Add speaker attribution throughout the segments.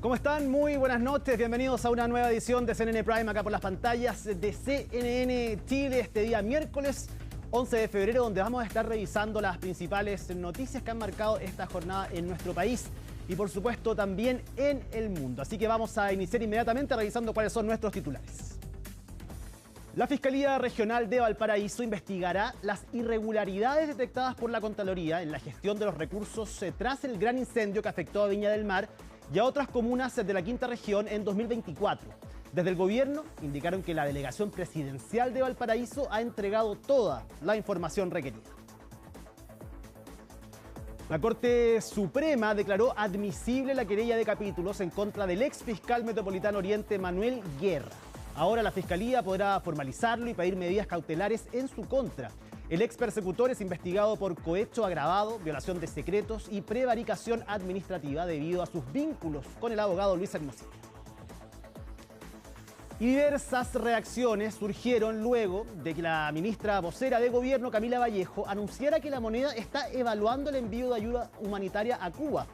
Speaker 1: ¿Cómo están? Muy buenas noches, bienvenidos a una nueva edición de CNN Prime acá por las pantallas de CNN Chile este día miércoles 11 de febrero, donde vamos a estar revisando las principales noticias que han marcado esta jornada en nuestro país y por supuesto también en el mundo. Así que vamos a iniciar inmediatamente revisando cuáles son nuestros titulares. La Fiscalía Regional de Valparaíso investigará las irregularidades detectadas por la Contraloría en la gestión de los recursos tras el gran incendio que afectó a Viña del Mar y a otras comunas de la quinta región en 2024. Desde el gobierno indicaron que la delegación presidencial de Valparaíso ha entregado toda la información requerida. La Corte Suprema declaró admisible la querella de capítulos en contra del ex fiscal metropolitano Oriente Manuel Guerra. Ahora la Fiscalía podrá formalizarlo y pedir medidas cautelares en su contra. El ex persecutor es investigado por cohecho agravado, violación de secretos y prevaricación administrativa debido a sus vínculos con el abogado Luis Hermosilla. Y diversas reacciones surgieron luego de que la ministra vocera de Gobierno, Camila Vallejo, anunciara que la moneda está evaluando el envío de ayuda humanitaria a Cuba.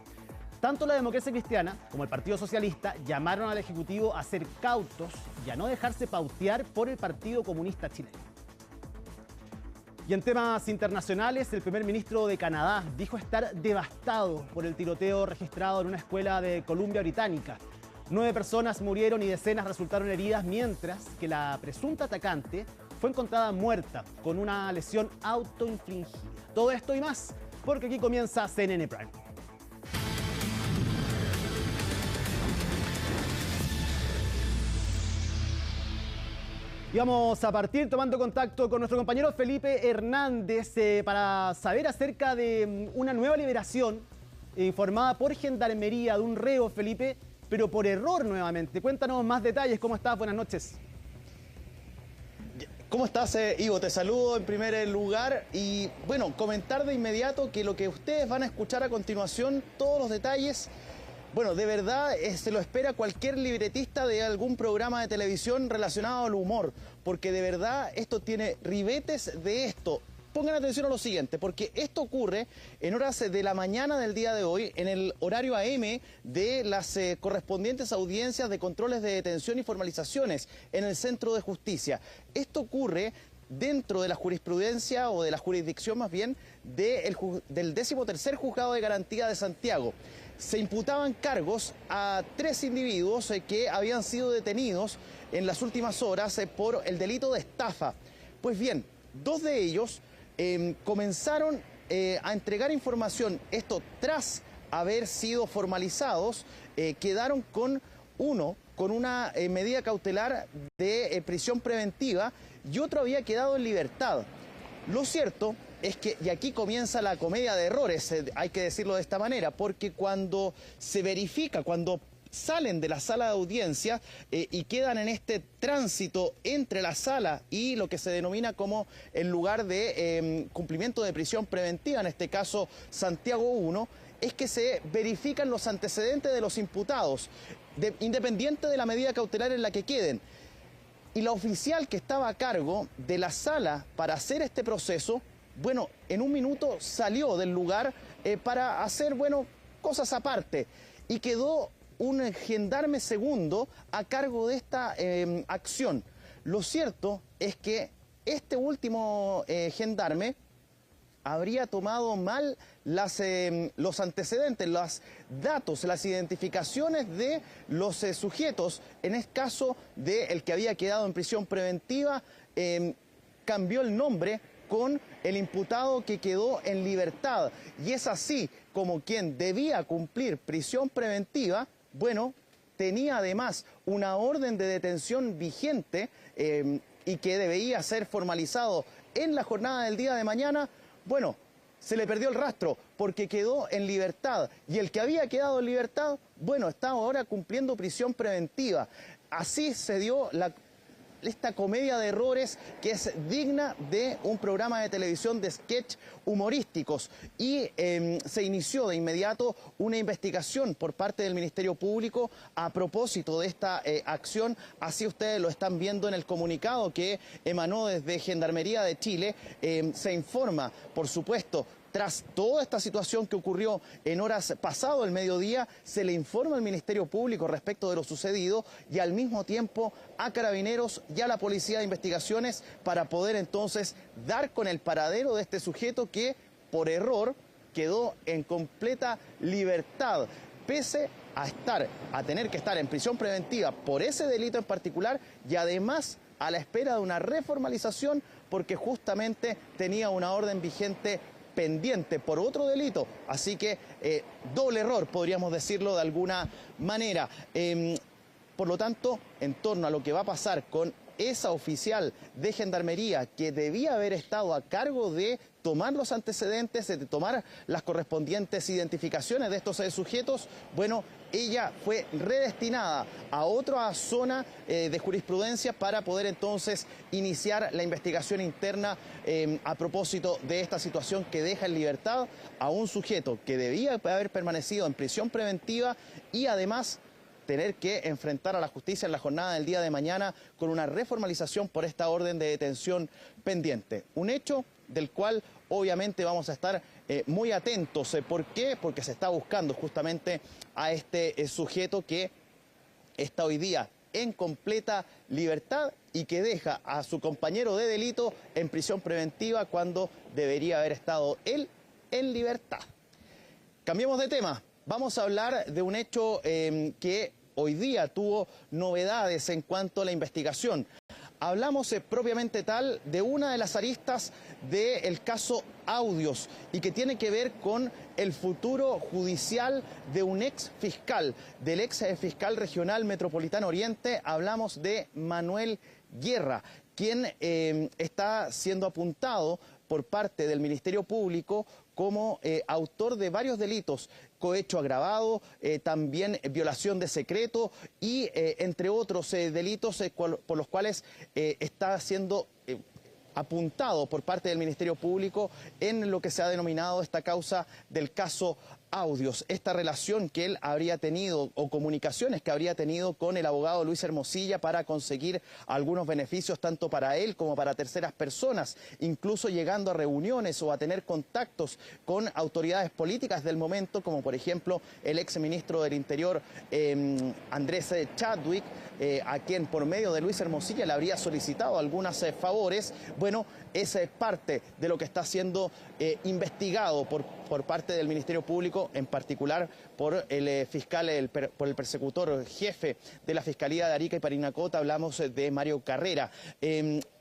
Speaker 1: Tanto la Democracia Cristiana como el Partido Socialista llamaron al Ejecutivo a ser cautos y a no dejarse pautear por el Partido Comunista Chileno. Y en temas internacionales, el primer ministro de Canadá dijo estar devastado por el tiroteo registrado en una escuela de Columbia Británica. 9 personas murieron y decenas resultaron heridas, mientras que la presunta atacante fue encontrada muerta con una lesión autoinfligida. Todo esto y más, porque aquí comienza CNN Prime. Y vamos a partir tomando contacto con nuestro compañero Felipe Hernández para saber acerca de una nueva liberación informada por Gendarmería de un reo, Felipe, pero por error nuevamente. Cuéntanos más detalles. ¿Cómo estás? Buenas noches.
Speaker 2: ¿Cómo estás, Ivo? Te saludo en primer lugar y, bueno, comentar de inmediato que lo que ustedes van a escuchar a continuación, todos los detalles, bueno, de verdad se lo espera cualquier libretista de algún programa de televisión relacionado al humor, porque de verdad esto tiene ribetes de esto. Pongan atención a lo siguiente, porque esto ocurre en horas de la mañana del día de hoy, en el horario AM de las correspondientes audiencias de controles de detención y formalizaciones en el Centro de Justicia. Esto ocurre dentro de la jurisprudencia, o de la jurisdicción más bien, del 13º Juzgado de Garantía de Santiago. Se imputaban cargos a 3 individuos que habían sido detenidos en las últimas horas por el delito de estafa. Pues bien, 2 de ellos comenzaron a entregar información. Esto tras haber sido formalizados, quedaron con uno con una medida cautelar de prisión preventiva y otro había quedado en libertad. Lo cierto es que, y aquí comienza la comedia de errores, hay que decirlo de esta manera, porque cuando se verifica, cuando salen de la sala de audiencia y quedan en este tránsito entre la sala y lo que se denomina como el lugar de cumplimiento de prisión preventiva, en este caso Santiago 1, es que se verifican los antecedentes de los imputados, independiente de la medida cautelar en la que queden. Y la oficial que estaba a cargo de la sala para hacer este proceso, bueno, en un minuto salió del lugar para hacer, bueno, cosas aparte. Y quedó un gendarme segundo a cargo de esta acción. Lo cierto es que este último gendarme habría tomado mal los antecedentes, los datos, las identificaciones de los sujetos. En este caso del que había quedado en prisión preventiva, cambió el nombre con el imputado que quedó en libertad. Y es así como quien debía cumplir prisión preventiva, bueno, tenía además una orden de detención vigente y que debía ser formalizado en la jornada del día de mañana. Bueno, se le perdió el rastro porque quedó en libertad. Y el que había quedado en libertad, bueno, está ahora cumpliendo prisión preventiva. Así se dio esta comedia de errores que es digna de un programa de televisión de sketch humorísticos. Y se inició de inmediato una investigación por parte del Ministerio Público a propósito de esta acción. Así ustedes lo están viendo en el comunicado que emanó desde Gendarmería de Chile. Se informa, por supuesto, Tras toda esta situación que ocurrió en horas pasado el mediodía, se le informa al Ministerio Público respecto de lo sucedido y al mismo tiempo a Carabineros y a la Policía de Investigaciones para poder entonces dar con el paradero de este sujeto que por error quedó en completa libertad, pese a tener que estar en prisión preventiva por ese delito en particular y además a la espera de una reformalización porque justamente tenía una orden vigente pendiente por otro delito. Así que doble error, podríamos decirlo de alguna manera. Por lo tanto, en torno a lo que va a pasar con esa oficial de Gendarmería que debía haber estado a cargo de tomar los antecedentes, de tomar las correspondientes identificaciones de estos sujetos, bueno, ella fue redestinada a otra zona de jurisprudencia para poder entonces iniciar la investigación interna a propósito de esta situación que deja en libertad a un sujeto que debía haber permanecido en prisión preventiva y además tener que enfrentar a la justicia en la jornada del día de mañana con una reformalización por esta orden de detención pendiente. Un hecho del cual obviamente vamos a estar muy atentos. ¿Por qué? Porque se está buscando justamente a este sujeto que está hoy día en completa libertad y que deja a su compañero de delito en prisión preventiva cuando debería haber estado él en libertad. Cambiemos de tema. Vamos a hablar de un hecho que hoy día tuvo novedades en cuanto a la investigación. Hablamos propiamente tal de una de las aristas del caso Audios y que tiene que ver con el futuro judicial de un ex fiscal, del ex fiscal regional metropolitano Oriente. Hablamos de Manuel Guerra, quien está siendo apuntado por parte del Ministerio Público como autor de varios delitos, cohecho agravado, también violación de secreto y entre otros delitos por los cuales está siendo apuntado por parte del Ministerio Público en lo que se ha denominado esta causa del caso Audios, esta relación que él habría tenido o comunicaciones que habría tenido con el abogado Luis Hermosilla para conseguir algunos beneficios tanto para él como para terceras personas, incluso llegando a reuniones o a tener contactos con autoridades políticas del momento, como por ejemplo el ex ministro del Interior Andrés Chadwick, a quien por medio de Luis Hermosilla le habría solicitado algunos favores. Bueno, esa es parte de lo que está siendo investigado por parte del Ministerio Público, en particular por el fiscal, por el persecutor jefe de la Fiscalía de Arica y Parinacota, hablamos de Mario Carrera.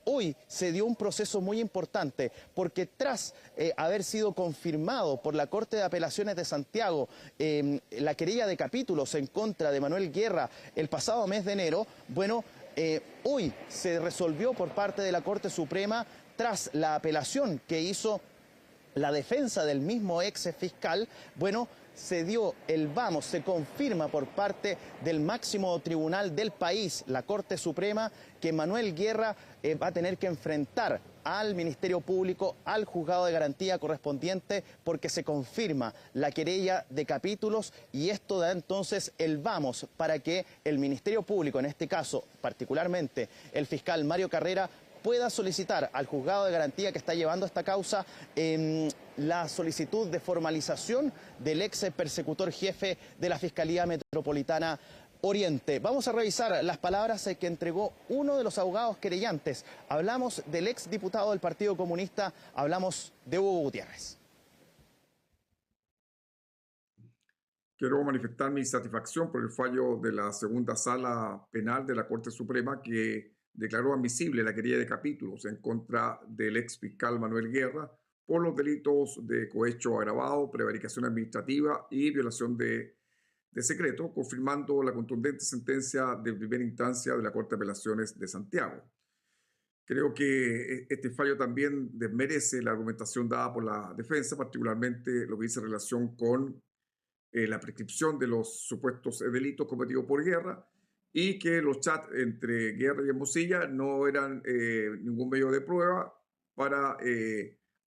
Speaker 2: Hoy se dio un proceso muy importante porque tras haber sido confirmado por la Corte de Apelaciones de Santiago la querella de capítulos en contra de Manuel Guerra el pasado mes de enero, bueno, hoy se resolvió por parte de la Corte Suprema tras la apelación que hizo la defensa del mismo ex fiscal. Bueno, se dio el vamos, se confirma por parte del máximo tribunal del país, la Corte Suprema, que Manuel Guerra va a tener que enfrentar al Ministerio Público, al juzgado de garantía correspondiente, porque se confirma la querella de capítulos y esto da entonces el vamos para que el Ministerio Público, en este caso particularmente el fiscal Mario Carrera, pueda solicitar al juzgado de garantía que está llevando esta causa la solicitud de formalización del ex persecutor jefe de la Fiscalía Metropolitana Oriente. Vamos a revisar las palabras que entregó uno de los abogados querellantes. Hablamos del ex diputado del Partido Comunista, hablamos de Hugo Gutiérrez.
Speaker 3: Quiero manifestar mi satisfacción por el fallo de la segunda sala penal de la Corte Suprema que declaró admisible la querella de capítulos en contra del ex fiscal Manuel Guerra por los delitos de cohecho agravado, prevaricación administrativa y violación de secreto, confirmando la contundente sentencia de primera instancia de la Corte de Apelaciones de Santiago. Creo que este fallo también desmerece la argumentación dada por la defensa, particularmente lo que dice en relación con la prescripción de los supuestos delitos cometidos por Guerra, y que los chats entre Guerra y Hermosilla no eran ningún medio de prueba para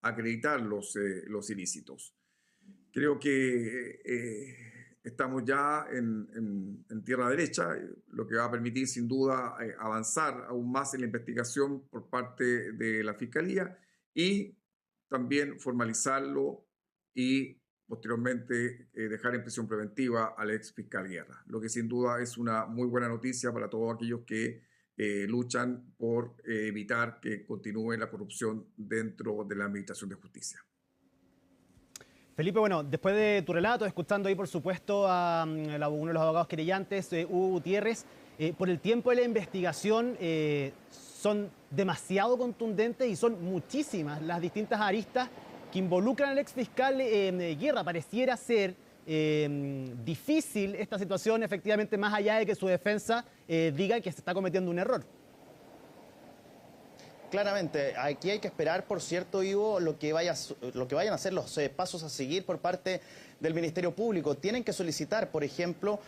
Speaker 3: acreditar los ilícitos. Creo que estamos ya en tierra derecha, lo que va a permitir sin duda avanzar aún más en la investigación por parte de la Fiscalía y también formalizarlo y posteriormente dejar en prisión preventiva al ex fiscal Guerra, lo que sin duda es una muy buena noticia para todos aquellos que luchan por evitar que continúe la corrupción dentro de la Administración de Justicia.
Speaker 1: Felipe, bueno, después de tu relato, escuchando ahí por supuesto a uno de los abogados querellantes, Hugo Gutiérrez, por el tiempo de la investigación son demasiado contundentes y son muchísimas las distintas aristas que involucran al exfiscal Guerra. Pareciera ser difícil esta situación, efectivamente, más allá de que su defensa diga que se está cometiendo un error.
Speaker 2: Claramente, aquí hay que esperar, por cierto, Ivo, lo que vayan a ser los pasos a seguir por parte del Ministerio Público. Tienen que solicitar, por ejemplo,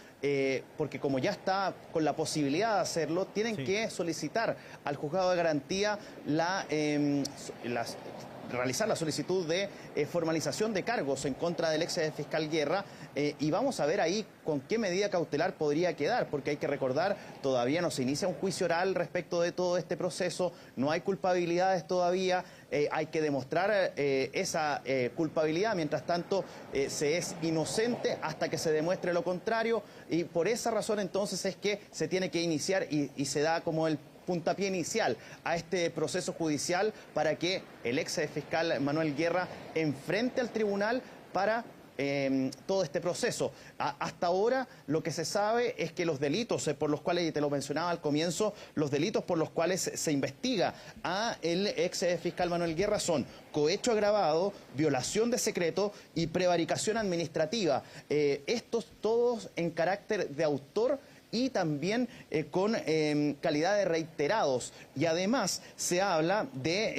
Speaker 2: porque como ya está con la posibilidad de hacerlo, tienen que solicitar al juzgado de garantía realizar la solicitud de formalización de cargos en contra del ex fiscal Guerra, y vamos a ver ahí con qué medida cautelar podría quedar, porque hay que recordar, todavía no se inicia un juicio oral respecto de todo este proceso, no hay culpabilidades todavía, hay que demostrar esa culpabilidad, mientras tanto se es inocente hasta que se demuestre lo contrario, y por esa razón entonces es que se tiene que iniciar y se da como el puntapié inicial a este proceso judicial para que el ex fiscal Manuel Guerra enfrente al tribunal para todo este proceso. Hasta ahora lo que se sabe es que los delitos por los cuales, y te lo mencionaba al comienzo, los delitos por los cuales se investiga a el ex fiscal Manuel Guerra son cohecho agravado, violación de secreto y prevaricación administrativa. Estos todos en carácter de autor y también con calidad de reiterados. Y además se habla de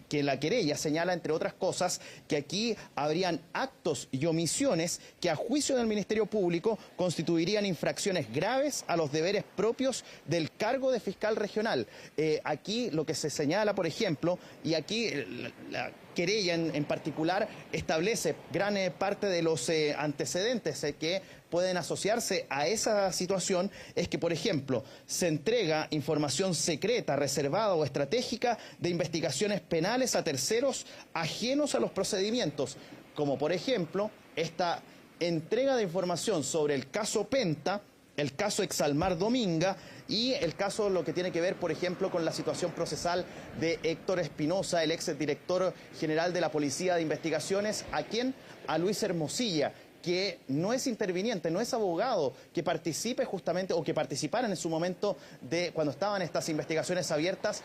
Speaker 2: que la querella señala, entre otras cosas, que aquí habrían actos y omisiones que a juicio del Ministerio Público constituirían infracciones graves a los deberes propios del cargo de fiscal regional. Aquí lo que se señala, por ejemplo, y aquí la querella en particular establece gran parte de los antecedentes que pueden asociarse a esa situación, es que, por ejemplo, se entrega información secreta, reservada o estratégica de investigaciones penales a terceros ajenos a los procedimientos, como por ejemplo esta entrega de información sobre el caso Penta, el caso Exalmar Dominga y el caso, lo que tiene que ver, por ejemplo, con la situación procesal de Héctor Espinosa, el exdirector general de la Policía de Investigaciones, a Luis Hermosilla, que no es interviniente, no es abogado, que participe justamente o que participara en su momento de cuando estaban estas investigaciones abiertas,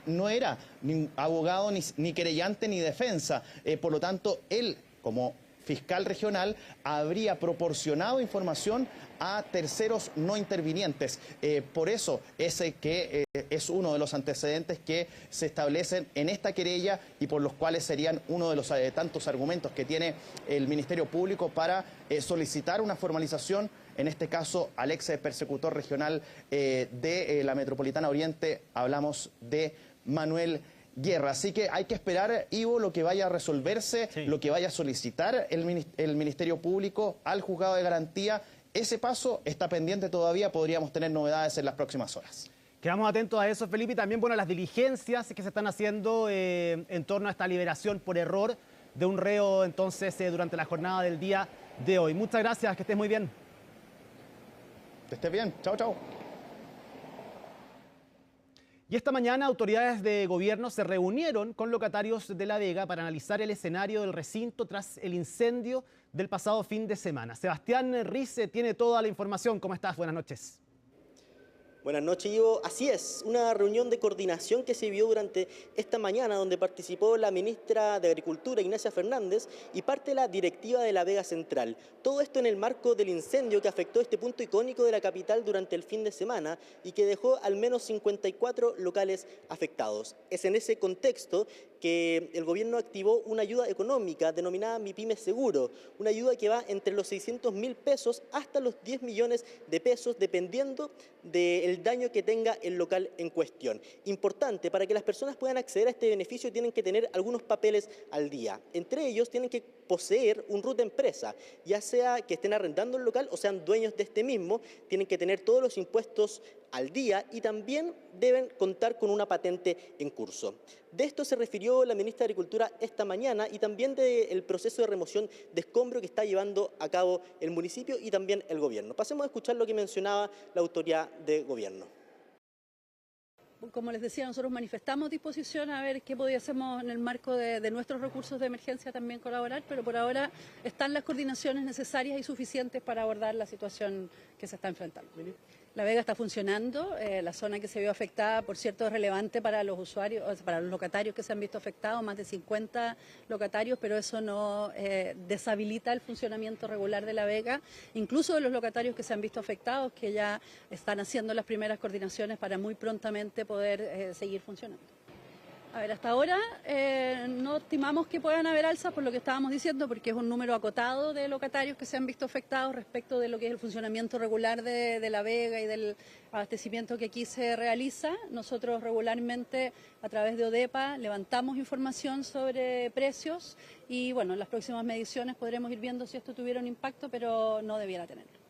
Speaker 2: no era ni abogado, ni querellante, ni defensa. Por lo tanto, él, como fiscal regional, habría proporcionado información a terceros no intervinientes. Por eso ese que es uno de los antecedentes que se establecen en esta querella y por los cuales serían uno de los tantos argumentos que tiene el Ministerio Público para solicitar una formalización, en este caso al ex persecutor regional de la Metropolitana Oriente, hablamos de Manuel Guerra. Así que hay que esperar, Ivo, lo que vaya a resolverse, lo que vaya a solicitar el Ministerio Público al juzgado de garantía. Ese paso está pendiente todavía, podríamos tener novedades en las próximas horas.
Speaker 1: Quedamos atentos a eso, Felipe, y también, bueno, las diligencias que se están haciendo en torno a esta liberación por error de un reo, entonces, durante la jornada del día de hoy. Muchas gracias, que estés muy bien.
Speaker 2: Que estés bien, chao, chao.
Speaker 1: Y esta mañana autoridades de gobierno se reunieron con locatarios de La Vega para analizar el escenario del recinto tras el incendio del pasado fin de semana. Sebastián Rice tiene toda la información. ¿Cómo estás? Buenas noches.
Speaker 4: Buenas noches, Ivo. Así es, una reunión de coordinación que se vio durante esta mañana donde participó la ministra de Agricultura, Ignacia Fernández, y parte de la directiva de La Vega Central. Todo esto en el marco del incendio que afectó este punto icónico de la capital durante el fin de semana y que dejó al menos 54 locales afectados. Es en ese contexto que el gobierno activó una ayuda económica denominada Mi Pyme Seguro, una ayuda que va entre los 600.000 pesos hasta los 10 millones de pesos, dependiendo del daño que tenga el local en cuestión. Importante, para que las personas puedan acceder a este beneficio tienen que tener algunos papeles al día. Entre ellos tienen que poseer un RUT de empresa, ya sea que estén arrendando el local o sean dueños de este mismo, tienen que tener todos los impuestos al día y también deben contar con una patente en curso. De esto se refirió la ministra de Agricultura esta mañana y también del proceso de remoción de escombro que está llevando a cabo el municipio y también el gobierno. Pasemos a escuchar lo que mencionaba la autoridad de gobierno.
Speaker 5: Como les decía, nosotros manifestamos disposición a ver qué podíamos en el marco de nuestros recursos de emergencia también colaborar, pero por ahora están las coordinaciones necesarias y suficientes para abordar la situación que se está enfrentando. La Vega está funcionando, la zona que se vio afectada, por cierto, es relevante para los usuarios, para los locatarios que se han visto afectados, más de 50 locatarios, pero eso no deshabilita el funcionamiento regular de La Vega, incluso de los locatarios que se han visto afectados, que ya están haciendo las primeras coordinaciones para muy prontamente poder seguir funcionando. A ver, hasta ahora no estimamos que puedan haber alzas por lo que estábamos diciendo, porque es un número acotado de locatarios que se han visto afectados respecto de lo que es el funcionamiento regular de La Vega y del abastecimiento que aquí se realiza. Nosotros regularmente a través de ODEPA levantamos información sobre precios y bueno, en las próximas mediciones podremos ir viendo si esto tuviera un impacto, pero no debiera tenerlo.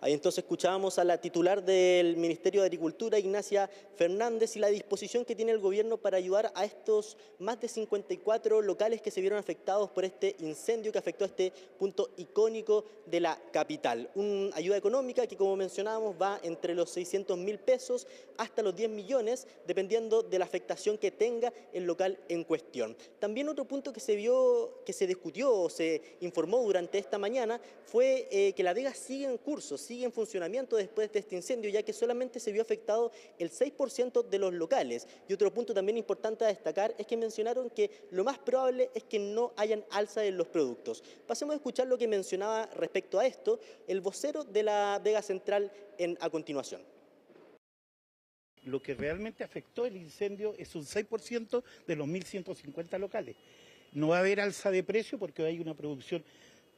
Speaker 4: Ahí entonces escuchábamos a la titular del Ministerio de Agricultura, Ignacia Fernández, y la disposición que tiene el gobierno para ayudar a estos más de 54 locales que se vieron afectados por este incendio que afectó a este punto icónico de la capital. Una ayuda económica que, como mencionábamos, va entre los 600.000 pesos hasta los 10 millones, dependiendo de la afectación que tenga el local en cuestión. También otro punto que se discutió o se informó durante esta mañana fue que La Vega sigue en curso, sigue en funcionamiento después de este incendio, ya que solamente se vio afectado el 6% de los locales. Y otro punto también importante a destacar es que mencionaron que lo más probable es que no hayan alza en los productos. Pasemos a escuchar lo que mencionaba respecto a esto el vocero de la Vega Central a continuación.
Speaker 6: Lo que realmente afectó el incendio es un 6% de los 1.150 locales. No va a haber alza de precio porque hay una producción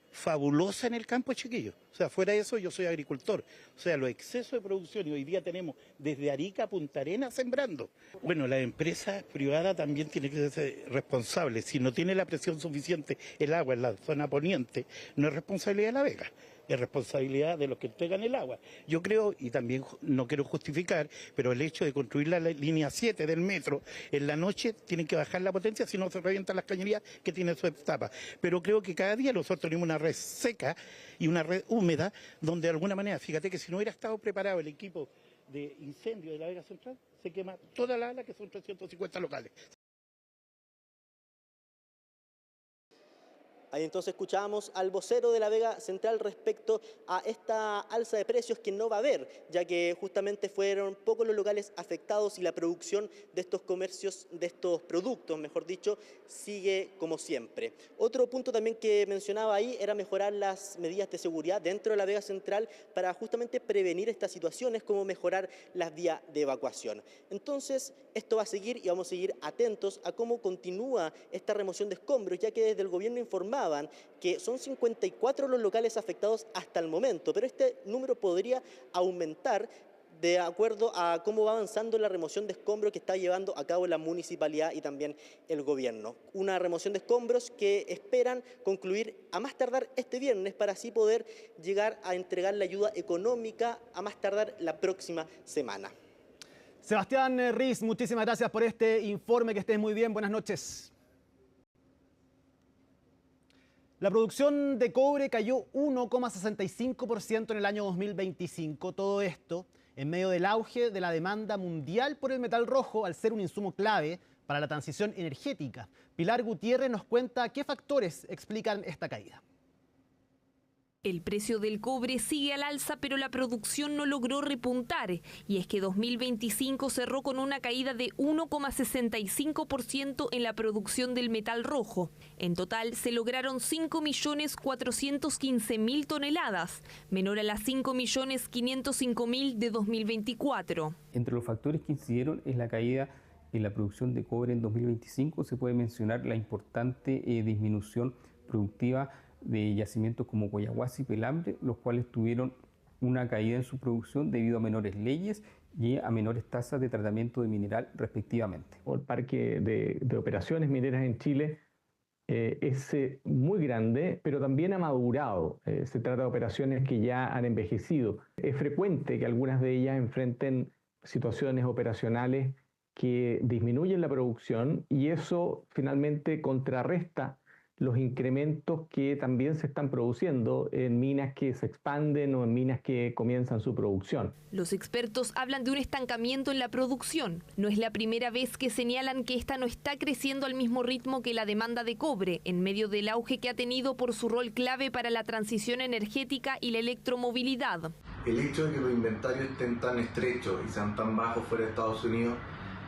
Speaker 6: fabulosa en el campo, chiquillos. O sea, fuera de eso, yo soy agricultor. O sea, los excesos de producción, y hoy día tenemos desde Arica a Punta Arenas sembrando. Bueno, la empresa privada también tiene que ser responsable. Si no tiene la presión suficiente el agua en la zona poniente, no es responsabilidad de La Vega, es responsabilidad de los que entregan el agua. Yo creo, y también no quiero justificar, pero el hecho de construir la línea 7 del metro, en la noche tienen que bajar la potencia, si no se revientan las cañerías que tienen su etapa. Pero creo que cada día nosotros tenemos una red seca y una red húmeda, donde de alguna manera, fíjate que si no hubiera estado preparado el equipo de incendio de La Vega Central, se quema toda la ala, que son 350 locales.
Speaker 4: Ahí entonces escuchábamos al vocero de la Vega Central respecto a esta alza de precios que no va a haber, ya que justamente fueron pocos los locales afectados y la producción de estos comercios, de estos productos, mejor dicho, sigue como siempre. Otro punto también que mencionaba ahí era mejorar las medidas de seguridad dentro de la Vega Central para justamente prevenir estas situaciones, como mejorar las vías de evacuación. Entonces, esto va a seguir y vamos a seguir atentos a cómo continúa esta remoción de escombros, ya que desde el gobierno informaban que son 54 los locales afectados hasta el momento, pero este número podría aumentar de acuerdo a cómo va avanzando la remoción de escombros que está llevando a cabo la municipalidad y también el gobierno. Una remoción de escombros que esperan concluir a más tardar este viernes para así poder llegar a entregar la ayuda económica a más tardar la próxima semana.
Speaker 1: Sebastián Riz, muchísimas gracias por este informe, que estés muy bien, buenas noches. La producción de cobre cayó 1,65% en el año 2025, todo esto en medio del auge de la demanda mundial por el metal rojo, al ser un insumo clave para la transición energética. Pilar Gutiérrez nos cuenta qué factores explican esta caída.
Speaker 7: El precio del cobre sigue al alza, pero la producción no logró repuntar. Y es que 2025 cerró con una caída de 1,65% en la producción del metal rojo. En total se lograron 5.415.000 toneladas, menor a las 5.505.000 de 2024.
Speaker 8: Entre los factores que incidieron en la caída en la producción de cobre en 2025 se puede mencionar la importante disminución productiva de yacimientos como Collahuasi y Pelambre, los cuales tuvieron una caída en su producción debido a menores leyes y a menores tasas de tratamiento de mineral respectivamente.
Speaker 9: El parque de operaciones mineras en Chile es muy grande, pero también ha madurado. Se trata de operaciones que ya han envejecido. Es frecuente que algunas de ellas enfrenten situaciones operacionales que disminuyen la producción y eso finalmente contrarresta los incrementos que también se están produciendo en minas que se expanden o en minas que comienzan su producción.
Speaker 7: Los expertos hablan de un estancamiento en la producción. No es la primera vez que señalan que esta no está creciendo al mismo ritmo que la demanda de cobre, en medio del auge que ha tenido por su rol clave para la transición energética y la electromovilidad.
Speaker 10: El hecho de que los inventarios estén tan estrechos y sean tan bajos fuera de Estados Unidos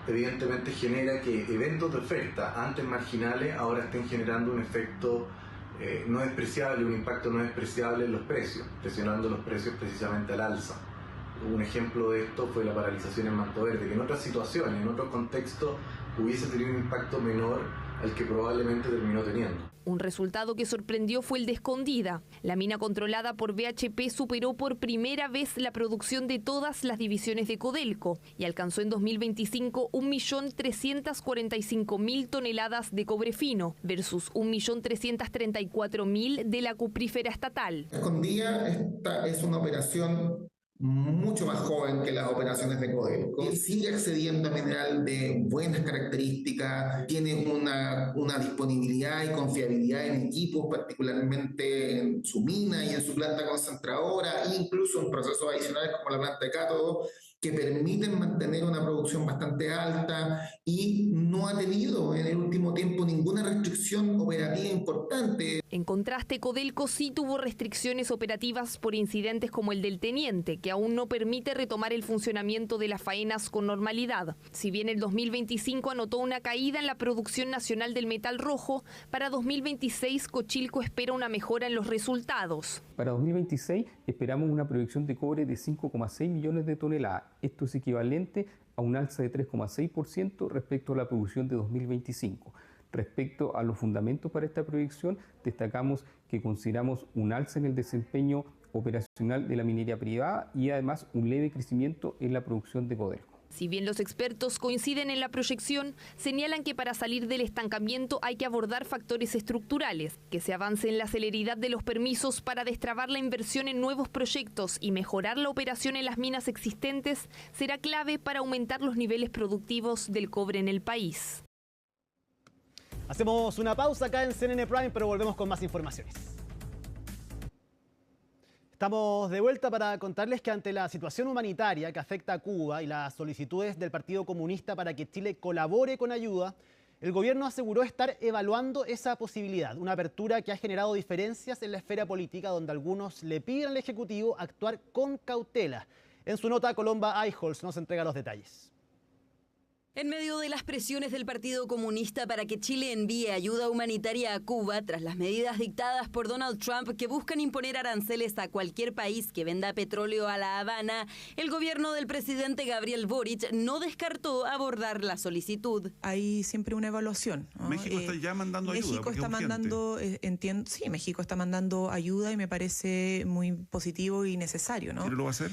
Speaker 10: evidentemente genera que eventos de oferta antes marginales ahora estén generando un efecto no despreciable, un impacto no despreciable en los precios, presionando los precios precisamente al alza. Un ejemplo de esto fue la paralización en Manto Verde, que en otras situaciones, en otros contextos, hubiese tenido un impacto menor al que probablemente terminó teniendo.
Speaker 7: Un resultado que sorprendió fue el de Escondida. La mina controlada por BHP superó por primera vez la producción de todas las divisiones de Codelco y alcanzó en 2025 1.345.000 toneladas de cobre fino versus 1.334.000 de la cuprífera estatal.
Speaker 11: Escondida esta es una operación mucho más joven que las operaciones de Codelco. Él sigue accediendo a mineral de buenas características, tiene una disponibilidad y confiabilidad en equipos, particularmente en su mina y en su planta concentradora, e incluso en procesos adicionales como la planta de cátodo, que permiten mantener una producción bastante alta y no ha tenido en el último tiempo ninguna restricción operativa importante.
Speaker 7: En contraste, Codelco sí tuvo restricciones operativas por incidentes como el del Teniente, que aún no permite retomar el funcionamiento de las faenas con normalidad. Si bien el 2025 anotó una caída en la producción nacional del metal rojo, para 2026 Cochilco espera una mejora en los resultados.
Speaker 8: Para 2026 esperamos una producción de cobre de 5,6 millones de toneladas. Esto es equivalente a un alza de 3,6% respecto a la producción de 2025. Respecto a los fundamentos para esta proyección, destacamos que consideramos un alza en el desempeño operacional de la minería privada y además un leve crecimiento en la producción de Codelco.
Speaker 7: Si bien los expertos coinciden en la proyección, señalan que para salir del estancamiento hay que abordar factores estructurales, que se avance en la celeridad de los permisos para destrabar la inversión en nuevos proyectos y mejorar la operación en las minas existentes será clave para aumentar los niveles productivos del cobre en el país.
Speaker 1: Hacemos una pausa acá en CNN Prime, pero volvemos con más informaciones. Estamos de vuelta para contarles que ante la situación humanitaria que afecta a Cuba y las solicitudes del Partido Comunista para que Chile colabore con ayuda, el gobierno aseguró estar evaluando esa posibilidad, una apertura que ha generado diferencias en la esfera política donde algunos le piden al Ejecutivo actuar con cautela. En su nota, Colomba Eichholz nos entrega los detalles.
Speaker 12: En medio de las presiones del Partido Comunista para que Chile envíe ayuda humanitaria a Cuba, tras las medidas dictadas por Donald Trump que buscan imponer aranceles a cualquier país que venda petróleo a La Habana, el gobierno del presidente Gabriel Boric no descartó abordar la solicitud.
Speaker 13: Hay siempre una evaluación, ¿no?
Speaker 14: México está ya mandando ayuda.
Speaker 13: México está mandando, entiendo, sí, México está mandando ayuda y me parece muy positivo y necesario, ¿no?
Speaker 14: ¿Quién lo va a hacer?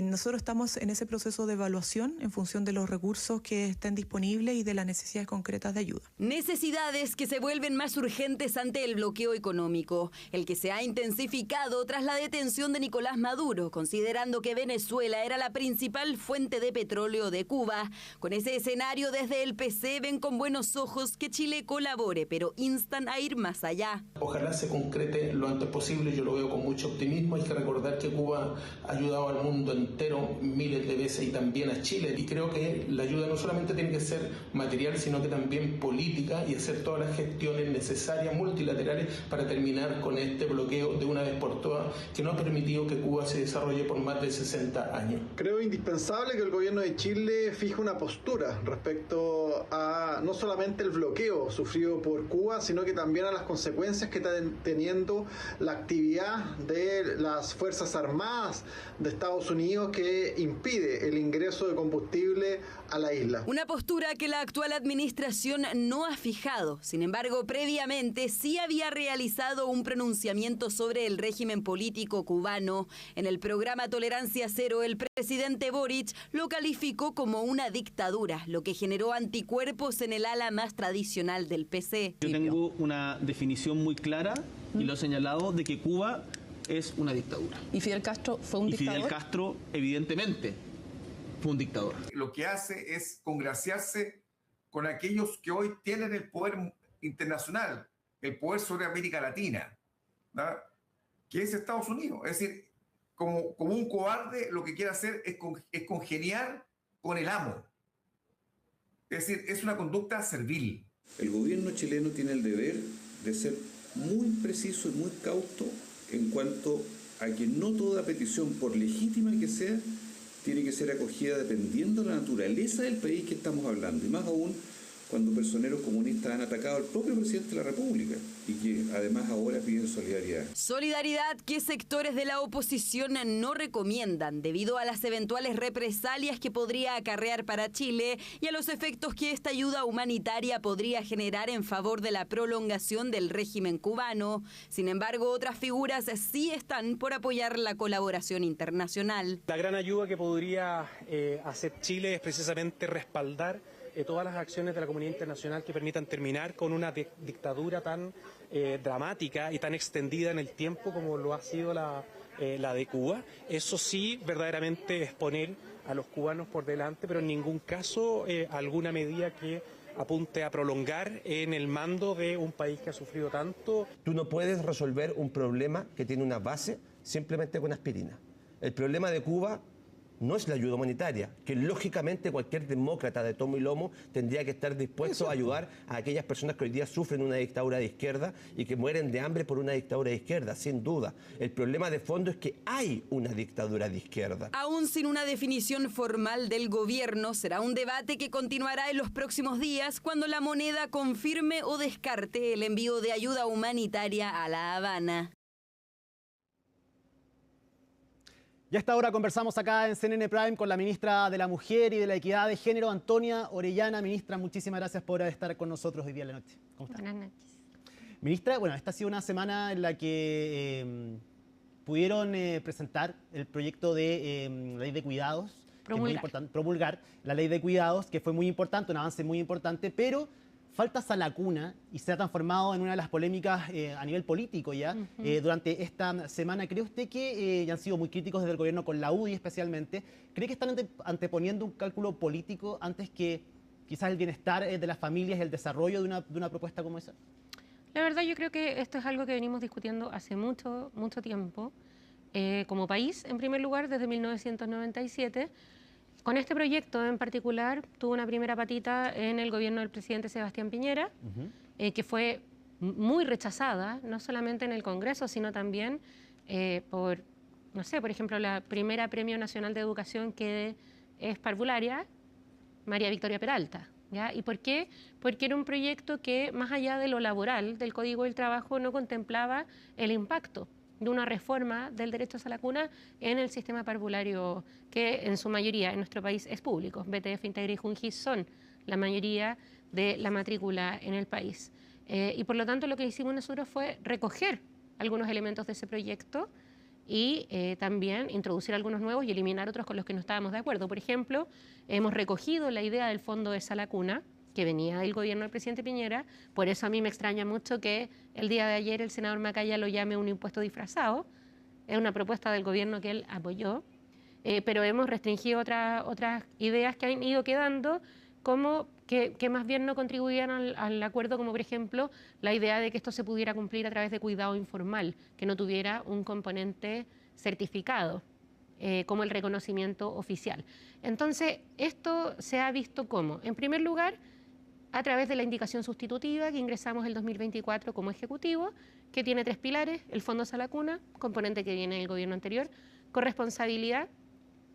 Speaker 13: Nosotros estamos en ese proceso de evaluación en función de los recursos que estén disponibles y de las necesidades concretas de ayuda.
Speaker 12: Necesidades que se vuelven más urgentes ante el bloqueo económico, el que se ha intensificado tras la detención de Nicolás Maduro, considerando que Venezuela era la principal fuente de petróleo de Cuba. Con ese escenario, desde el PC ven con buenos ojos que Chile colabore, pero instan a ir más allá.
Speaker 15: Ojalá se concrete lo antes posible, yo lo veo con mucho optimismo. Hay que recordar que Cuba ha ayudado al mundo entero miles de veces y también a Chile, y creo que la ayuda no solamente tiene que ser material, sino que también política, y hacer todas las gestiones necesarias multilaterales para terminar con este bloqueo de una vez por todas que no ha permitido que Cuba se desarrolle por más de 60 años.
Speaker 16: Creo indispensable que el gobierno de Chile fije una postura respecto a no solamente el bloqueo sufrido por Cuba, sino que también a las consecuencias que está teniendo la actividad de las Fuerzas Armadas de Estados Unidos que impide el ingreso de combustible a la isla. Venezuela.
Speaker 12: Una postura que la actual administración no ha fijado. Sin embargo, previamente sí había realizado un pronunciamiento sobre el régimen político cubano. En el programa Tolerancia Cero, el presidente Boric lo calificó como una dictadura, lo que generó anticuerpos en el ala más tradicional del PC.
Speaker 14: Yo tengo una definición muy clara y lo he señalado de que Cuba es una dictadura.
Speaker 17: ¿Y Fidel Castro fue un dictador?
Speaker 14: Y Fidel Castro, evidentemente, fue un dictador.
Speaker 3: Lo que hace es congraciarse con aquellos que hoy tienen el poder internacional, el poder sobre América Latina, ¿no? Que es Estados Unidos. Es decir, como un cobarde, lo que quiere hacer es congeniar con el amo. Es decir, es una conducta servil.
Speaker 18: El gobierno chileno tiene el deber de ser muy preciso y muy cauto en cuanto a que no toda petición, por legítima que sea, tiene que ser acogida dependiendo de la naturaleza del país que estamos hablando. Y más aún cuando personeros comunistas han atacado al propio presidente de la República y que además ahora piden solidaridad.
Speaker 12: Solidaridad que sectores de la oposición no recomiendan debido a las eventuales represalias que podría acarrear para Chile y a los efectos que esta ayuda humanitaria podría generar en favor de la prolongación del régimen cubano. Sin embargo, otras figuras sí están por apoyar la colaboración internacional.
Speaker 19: La gran ayuda que podría hacer Chile es precisamente respaldar todas las acciones de la comunidad internacional que permitan terminar con una dictadura tan dramática y tan extendida en el tiempo como lo ha sido la de Cuba. Eso sí, verdaderamente es poner a los cubanos por delante, pero en ningún caso alguna medida que apunte a prolongar en el mando de un país que ha sufrido tanto.
Speaker 20: Tú no puedes resolver un problema que tiene una base simplemente con aspirina. El problema de Cuba no es la ayuda humanitaria, que lógicamente cualquier demócrata de tomo y lomo tendría que estar dispuesto a ayudar a aquellas personas que hoy día sufren una dictadura de izquierda y que mueren de hambre por una dictadura de izquierda, sin duda. El problema de fondo es que hay una dictadura de izquierda.
Speaker 12: Aún sin una definición formal del gobierno, será un debate que continuará en los próximos días cuando la moneda confirme o descarte el envío de ayuda humanitaria a La Habana.
Speaker 1: Y a esta hora conversamos acá en CNN Prime con la ministra de la Mujer y de la Equidad de Género, Antonia Orellana. Ministra, muchísimas gracias por estar con nosotros hoy día en la noche. ¿Cómo está?
Speaker 21: Buenas noches.
Speaker 1: Ministra, bueno, esta ha sido una semana en la que pudieron presentar el proyecto de ley de cuidados. Promulgar la ley de cuidados, que fue muy importante, un avance muy importante, pero falta esa lacuna y se ha transformado en una de las polémicas a nivel político ya durante esta semana. ¿Cree usted que ya han sido muy críticos desde el gobierno con la UDI especialmente? ¿Cree que están anteponiendo un cálculo político antes que quizás el bienestar de las familias y el desarrollo de una propuesta como esa?
Speaker 21: La verdad yo creo que esto es algo que venimos discutiendo hace mucho tiempo. Como país, en primer lugar, desde 1997, con este proyecto en particular, tuvo una primera patita en el gobierno del presidente Sebastián Piñera, que fue muy rechazada, no solamente en el Congreso, sino también por, no sé, por ejemplo, la primera Premio Nacional de Educación que es parvularia, María Victoria Peralta. ¿Ya? ¿Y por qué? Porque era un proyecto que, más allá de lo laboral, del Código del Trabajo, no contemplaba el impacto de una reforma del derecho a la cuna en el sistema parvulario, que en su mayoría en nuestro país es público. BTF, Integra y Junji son la mayoría de la matrícula en el país. Y por lo tanto lo que hicimos nosotros fue recoger algunos elementos de ese proyecto y también introducir algunos nuevos y eliminar otros con los que no estábamos de acuerdo. Por ejemplo, hemos recogido la idea del fondo de sala cuna, que venía del gobierno del presidente Piñera. Por eso a mí me extraña mucho que el día de ayer el senador Macaya lo llame un impuesto disfrazado. Es una propuesta del gobierno que él apoyó, pero hemos restringido otras ideas que han ido quedando, como que más bien no contribuían al acuerdo, como por ejemplo la idea de que esto se pudiera cumplir a través de cuidado informal, que no tuviera un componente certificado, como el reconocimiento oficial. Entonces, esto se ha visto como, en primer lugar, a través de la indicación sustitutiva que ingresamos el 2024 como Ejecutivo, que tiene 3 pilares: el Fondo Sala Cuna, componente que viene del gobierno anterior, corresponsabilidad,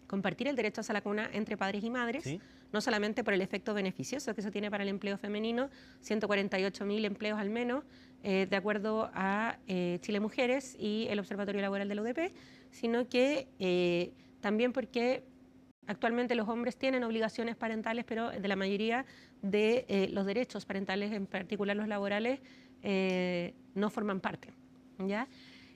Speaker 21: compartir el derecho a sala cuna entre padres y madres, ¿sí?, no solamente por el efecto beneficioso que eso tiene para el empleo femenino, 148.000 empleos al menos, de acuerdo a Chile Mujeres y el Observatorio Laboral de la UDP, sino que también porque Actualmente los hombres tienen obligaciones parentales, pero de la mayoría de los derechos parentales, en particular los laborales, no forman parte, ¿ya?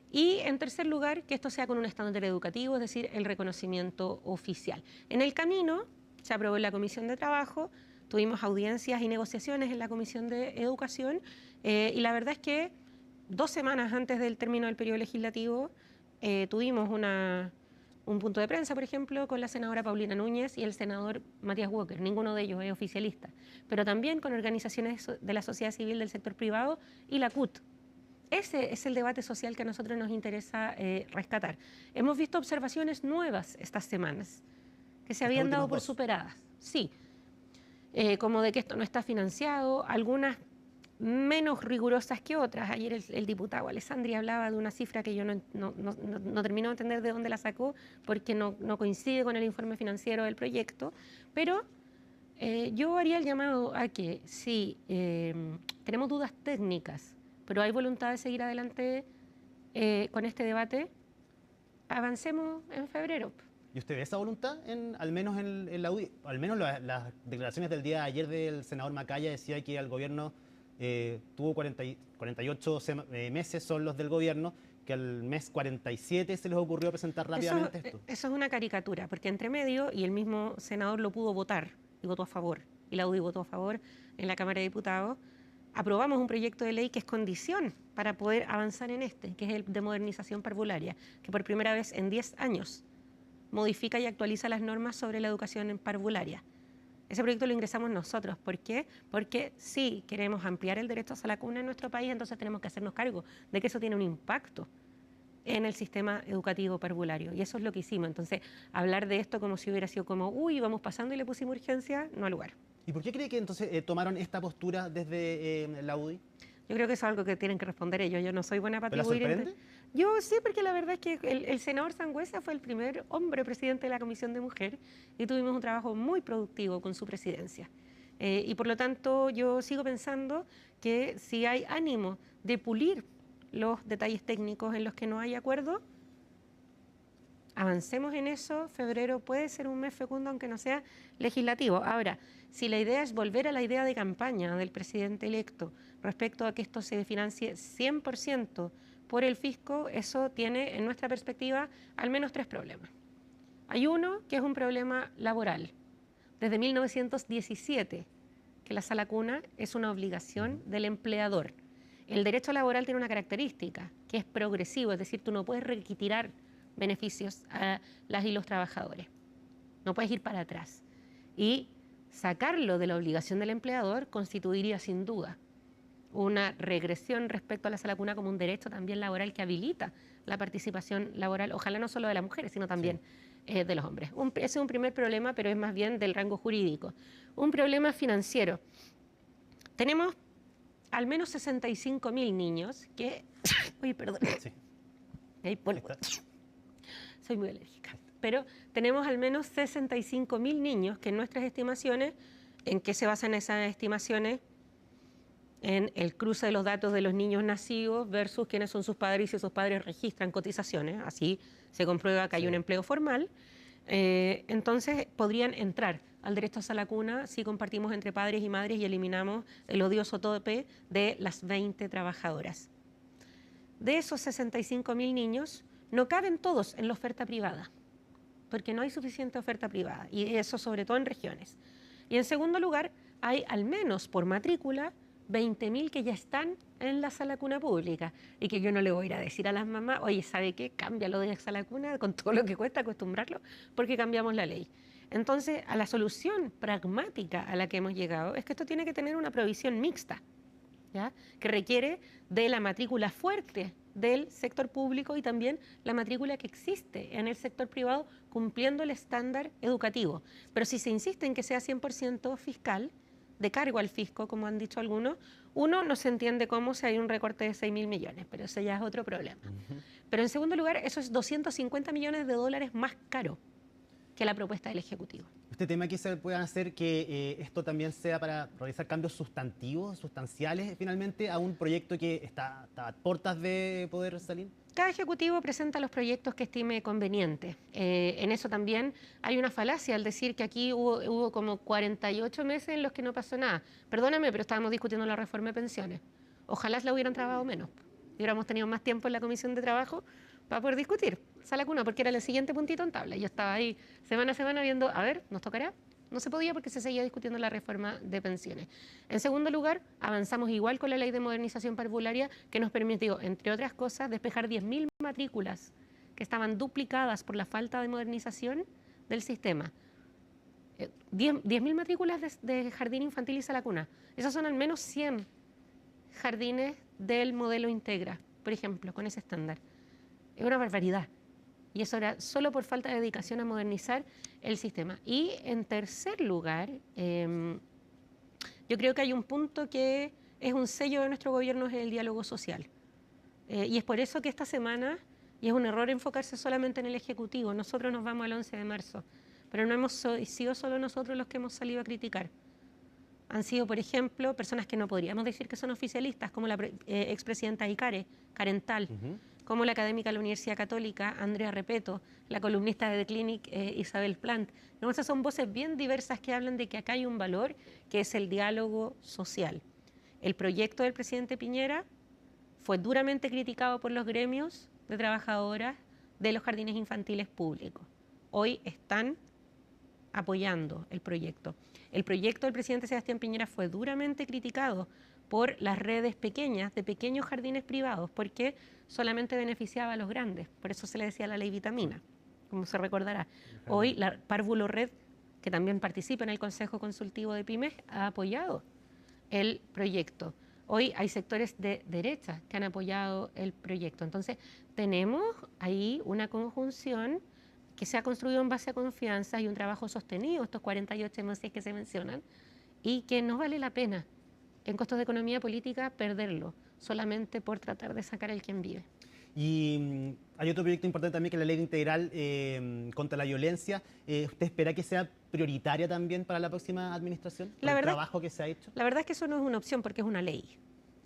Speaker 21: Y en tercer lugar, que esto sea con un estándar educativo, es decir, el reconocimiento oficial. En el camino se aprobó en la Comisión de Trabajo, tuvimos audiencias y negociaciones en la Comisión de Educación, y la verdad es que 2 semanas antes del término del periodo legislativo tuvimos un punto de prensa, por ejemplo, con la senadora Paulina Núñez y el senador Matías Walker. Ninguno de ellos es oficialista, pero también con organizaciones de la sociedad civil del sector privado y la CUT. Ese es el debate social que a nosotros nos interesa rescatar. Hemos visto observaciones nuevas estas semanas que se habían dado por superadas. Sí, como de que esto no está financiado, algunas menos rigurosas que otras. Ayer el diputado Alessandri hablaba de una cifra que yo no termino de entender de dónde la sacó, porque no coincide con el informe financiero del proyecto, pero yo haría el llamado a que si tenemos dudas técnicas, pero hay voluntad de seguir adelante con este debate, avancemos en febrero.
Speaker 1: ¿Y usted ve esa voluntad, al menos en la UDI? Al menos las declaraciones del día de ayer del senador Macaya decía que el gobierno tuvo 48 meses, son los del gobierno, que al mes 47 se les ocurrió presentar rápidamente esto.
Speaker 21: Eso es una caricatura, porque entre medio, y el mismo senador lo pudo votar, y votó a favor, y la UDI votó a favor en la Cámara de Diputados, aprobamos un proyecto de ley que es condición para poder avanzar en que es el de modernización parvularia, que por primera vez en 10 años modifica y actualiza las normas sobre la educación en parvularia. Ese proyecto lo ingresamos nosotros. ¿Por qué? Porque si queremos ampliar el derecho a la cuna en nuestro país, entonces tenemos que hacernos cargo de que eso tiene un impacto en el sistema educativo parvulario. Y eso es lo que hicimos. Entonces, hablar de esto como si hubiera sido como, uy, vamos pasando y le pusimos urgencia, no al lugar.
Speaker 1: ¿Y por qué cree que entonces tomaron esta postura desde la UDI?
Speaker 21: Yo creo que eso es algo que tienen que responder ellos. Yo no soy buena para
Speaker 1: atribuir. ¿La sorprende?
Speaker 21: Yo sí, porque la verdad es que el senador Sangüesa fue el primer hombre presidente de la Comisión de Mujer y tuvimos un trabajo muy productivo con su presidencia. Y por lo tanto, yo sigo pensando que si hay ánimo de pulir los detalles técnicos en los que no hay acuerdo, avancemos en eso. Febrero puede ser un mes fecundo, aunque no sea legislativo. Ahora, si la idea es volver a la idea de campaña del presidente electo respecto a que esto se financie 100% por el fisco, eso tiene, en nuestra perspectiva, al menos 3 problemas. Hay uno que es un problema laboral. Desde 1917, que la sala cuna es una obligación del empleador. El derecho laboral tiene una característica, que es progresivo, es decir, tú no puedes retirar beneficios a las y los trabajadores. No puedes ir para atrás. Y sacarlo de la obligación del empleador constituiría sin duda una regresión respecto a la sala cuna como un derecho también laboral que habilita la participación laboral, ojalá no solo de las mujeres, sino también de los hombres. Ese es un primer problema, pero es más bien del rango jurídico. Un problema financiero. Tenemos al menos 65.000 niños que... Uy, perdón. Sí. Hay polvo. Soy muy alérgica. Pero tenemos al menos 65.000 niños que en nuestras estimaciones, ¿en qué se basan esas estimaciones? En el cruce de los datos de los niños nacidos versus quiénes son sus padres y si esos padres registran cotizaciones. Así se comprueba que hay un empleo formal. Entonces podrían entrar al derecho a la cuna si compartimos entre padres y madres y eliminamos el odioso tope de las 20 trabajadoras. De esos 65.000 niños, no caben todos en la oferta privada, porque no hay suficiente oferta privada, y eso sobre todo en regiones. Y en segundo lugar, hay al menos por matrícula 20.000 que ya están en la sala cuna pública y que yo no le voy a ir a decir a las mamás, oye, ¿sabe qué? Cámbialo de sala cuna con todo lo que cuesta acostumbrarlo, porque cambiamos la ley. Entonces, a la solución pragmática a la que hemos llegado es que esto tiene que tener una provisión mixta, ¿ya? Que requiere de la matrícula fuerte del sector público y también la matrícula que existe en el sector privado cumpliendo el estándar educativo. Pero si se insiste en que sea 100% fiscal, de cargo al fisco, como han dicho algunos, uno no se entiende cómo si hay un recorte de 6.000 millones, pero eso ya es otro problema. Pero en segundo lugar, eso es $250 millones más caro que la propuesta del Ejecutivo.
Speaker 1: Este tema que se puedan hacer que esto también sea para realizar cambios sustantivos, sustanciales, finalmente, a un proyecto que está a puertas de poder salir.
Speaker 21: Cada ejecutivo presenta los proyectos que estime conveniente. En eso también hay una falacia al decir que aquí hubo como 48 meses en los que no pasó nada. Perdóname, pero estábamos discutiendo la reforma de pensiones. Ojalá la hubieran trabajado menos. Hubiéramos tenido más tiempo en la Comisión de Trabajo para poder discutir. Sala cuna, porque era el siguiente puntito en tabla. Yo estaba ahí semana a semana viendo, a ver, ¿nos tocará? No se podía porque se seguía discutiendo la reforma de pensiones. En segundo lugar, avanzamos igual con la ley de modernización parvularia que nos permitió, entre otras cosas, despejar 10.000 matrículas que estaban duplicadas por la falta de modernización del sistema. 10.000 matrículas de jardín infantil y sala cuna. Esas son al menos 100 jardines del modelo Integra, por ejemplo, con ese estándar. Es una barbaridad. Y eso era solo por falta de dedicación a modernizar el sistema. Y en tercer lugar, yo creo que hay un punto que es un sello de nuestro gobierno, es el diálogo social. Y es por eso que esta semana, y es un error enfocarse solamente en el Ejecutivo, nosotros nos vamos al 11 de marzo, pero no hemos sido solo nosotros los que hemos salido a criticar. Han sido, por ejemplo, personas que no podríamos decir que son oficialistas, como la expresidenta Icare, Carental, como la académica de la Universidad Católica, Andrea Repeto, la columnista de The Clinic, Isabel Plant. No, esas son voces bien diversas que hablan de que acá hay un valor, que es el diálogo social. El proyecto del presidente Piñera fue duramente criticado por los gremios de trabajadoras de los jardines infantiles públicos. Hoy están apoyando el proyecto. El proyecto del presidente Sebastián Piñera fue duramente criticado por las redes pequeñas, de pequeños jardines privados, porque solamente beneficiaba a los grandes. Por eso se le decía la ley vitamina, como se recordará. Hoy la Párvulo Red, que también participa en el Consejo Consultivo de Pymes, ha apoyado el proyecto. Hoy hay sectores de derecha que han apoyado el proyecto. Entonces, tenemos ahí una conjunción que se ha construido en base a confianza y un trabajo sostenido, estos 48 meses que se mencionan, y que no vale la pena en costos de economía política perderlo, solamente por tratar de sacar al quien vive.
Speaker 1: Y hay otro proyecto importante también, que es la ley integral contra la violencia. ¿Usted espera que sea prioritaria también para la próxima administración? ¿El trabajo que se ha hecho?
Speaker 21: La verdad es que eso no es una opción porque es una ley.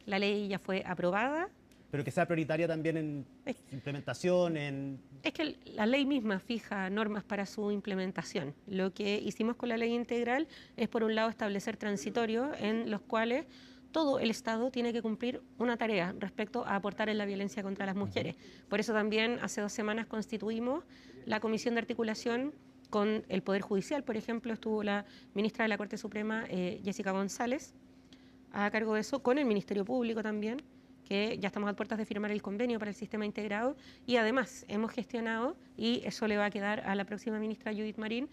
Speaker 21: La ley ya fue aprobada.
Speaker 1: Pero que sea prioritaria también en implementación,
Speaker 21: Es que la ley misma fija normas para su implementación. Lo que hicimos con la ley integral es, por un lado, establecer transitorios en los cuales todo el Estado tiene que cumplir una tarea respecto a aportar en la violencia contra las mujeres. Por eso también hace 2 semanas constituimos la Comisión de Articulación con el Poder Judicial. Por ejemplo, estuvo la ministra de la Corte Suprema, Jessica González, a cargo de eso, con el Ministerio Público también, que ya estamos a puertas de firmar el convenio para el sistema integrado, y además hemos gestionado, y eso le va a quedar a la próxima ministra Judith Marín,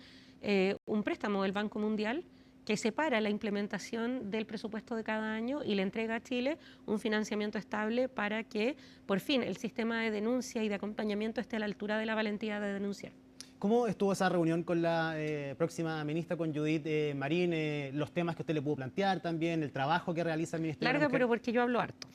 Speaker 21: un préstamo del Banco Mundial que separa la implementación del presupuesto de cada año y le entrega a Chile un financiamiento estable para que por fin el sistema de denuncia y de acompañamiento esté a la altura de la valentía de denunciar.
Speaker 1: ¿Cómo estuvo esa reunión con la próxima ministra, con Judith Marín? Los temas que usted le pudo plantear también, el trabajo que realiza el Ministerio de la Mujer.
Speaker 21: Pero porque yo hablo harto.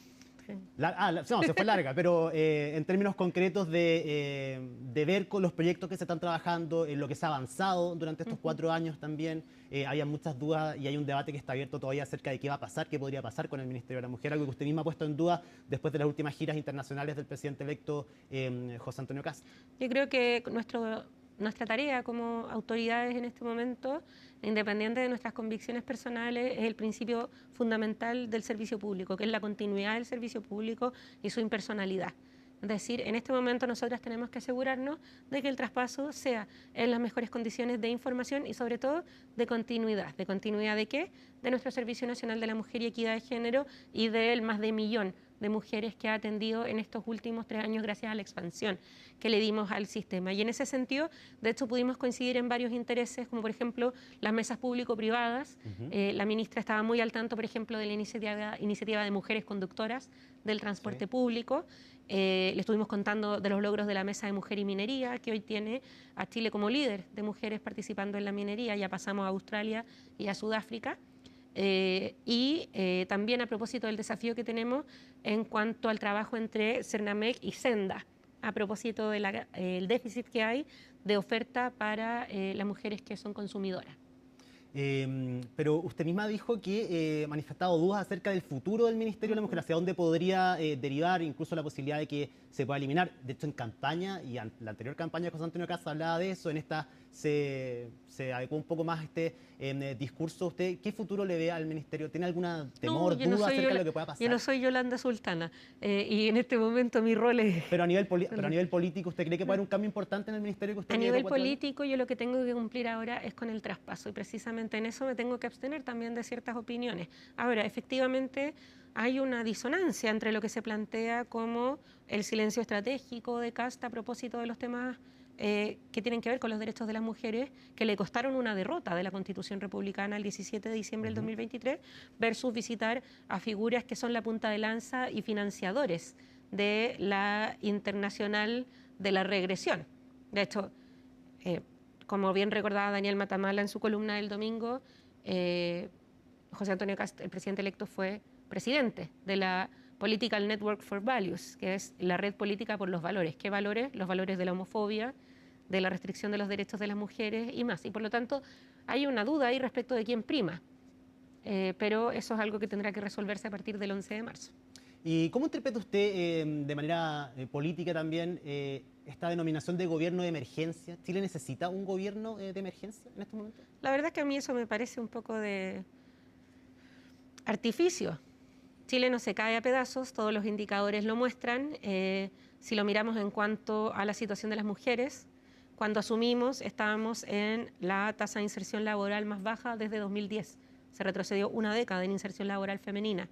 Speaker 1: No, se fue larga, pero en términos concretos de ver con los proyectos que se están trabajando, en lo que se ha avanzado durante estos 4 años también, había muchas dudas y hay un debate que está abierto todavía acerca de qué va a pasar, qué podría pasar con el Ministerio de la Mujer, algo que usted misma ha puesto en duda después de las últimas giras internacionales del presidente electo José Antonio Kast.
Speaker 21: Yo creo que nuestra tarea como autoridades en este momento, independiente de nuestras convicciones personales, es el principio fundamental del servicio público, que es la continuidad del servicio público y su impersonalidad. Es decir, en este momento nosotras tenemos que asegurarnos de que el traspaso sea en las mejores condiciones de información y sobre todo de continuidad. ¿De continuidad de qué? De nuestro Servicio Nacional de la Mujer y Equidad de Género y del más de 1 millón de mujeres que ha atendido en estos últimos 3 años gracias a la expansión que le dimos al sistema. Y en ese sentido, de hecho, pudimos coincidir en varios intereses, como por ejemplo las mesas público-privadas. La ministra estaba muy al tanto, por ejemplo, de la iniciativa de mujeres conductoras del transporte público. Le estuvimos contando de los logros de la Mesa de Mujer y Minería, que hoy tiene a Chile como líder de mujeres participando en la minería. Ya pasamos a Australia y a Sudáfrica. También a propósito del desafío que tenemos en cuanto al trabajo entre Cernamec y Senda, a propósito del déficit que hay de oferta para las mujeres que son consumidoras.
Speaker 1: Pero usted misma dijo que manifestado dudas acerca del futuro del Ministerio de la Mujer, hacia dónde podría derivar, incluso la posibilidad de que se pueda eliminar. De hecho, en campaña, y en la anterior campaña de José Antonio Caz hablaba de eso, en esta se adecuó un poco más este discurso. ¿Usted qué futuro le ve al Ministerio? ¿Tiene alguna temor, duda acerca de lo que pueda pasar?
Speaker 21: Yo no soy Yolanda Sultana, y en este momento mi rol es...
Speaker 1: Pero a nivel político, ¿usted cree que puede haber un cambio importante en el Ministerio que usted
Speaker 21: A nivel político, yo lo que tengo que cumplir ahora es con el traspaso, y precisamente en eso me tengo que abstener también de ciertas opiniones. Ahora, efectivamente, hay una disonancia entre lo que se plantea como el silencio estratégico de Cast a propósito de los temas que tienen que ver con los derechos de las mujeres, que le costaron una derrota de la Constitución Republicana el 17 de diciembre del 2023, versus visitar a figuras que son la punta de lanza y financiadores de la internacional de la regresión. De hecho, como bien recordaba Daniel Matamala en su columna del domingo, José Antonio Cast, el presidente electo, fue presidente de la Political Network for Values, que es la red política por los valores. ¿Qué valores? Los valores de la homofobia, de la restricción de los derechos de las mujeres y más. Y por lo tanto, hay una duda ahí respecto de quién prima. Pero eso es algo que tendrá que resolverse a partir del 11 de marzo.
Speaker 1: ¿Y cómo interpreta usted de manera política también esta denominación de gobierno de emergencia? ¿Chile necesita un gobierno de emergencia en este momento?
Speaker 21: La verdad es que a mí eso me parece un poco de artificio. Chile no se cae a pedazos, todos los indicadores lo muestran. Si lo miramos en cuanto a la situación de las mujeres, cuando asumimos estábamos en la tasa de inserción laboral más baja desde 2010. Se retrocedió una década en inserción laboral femenina.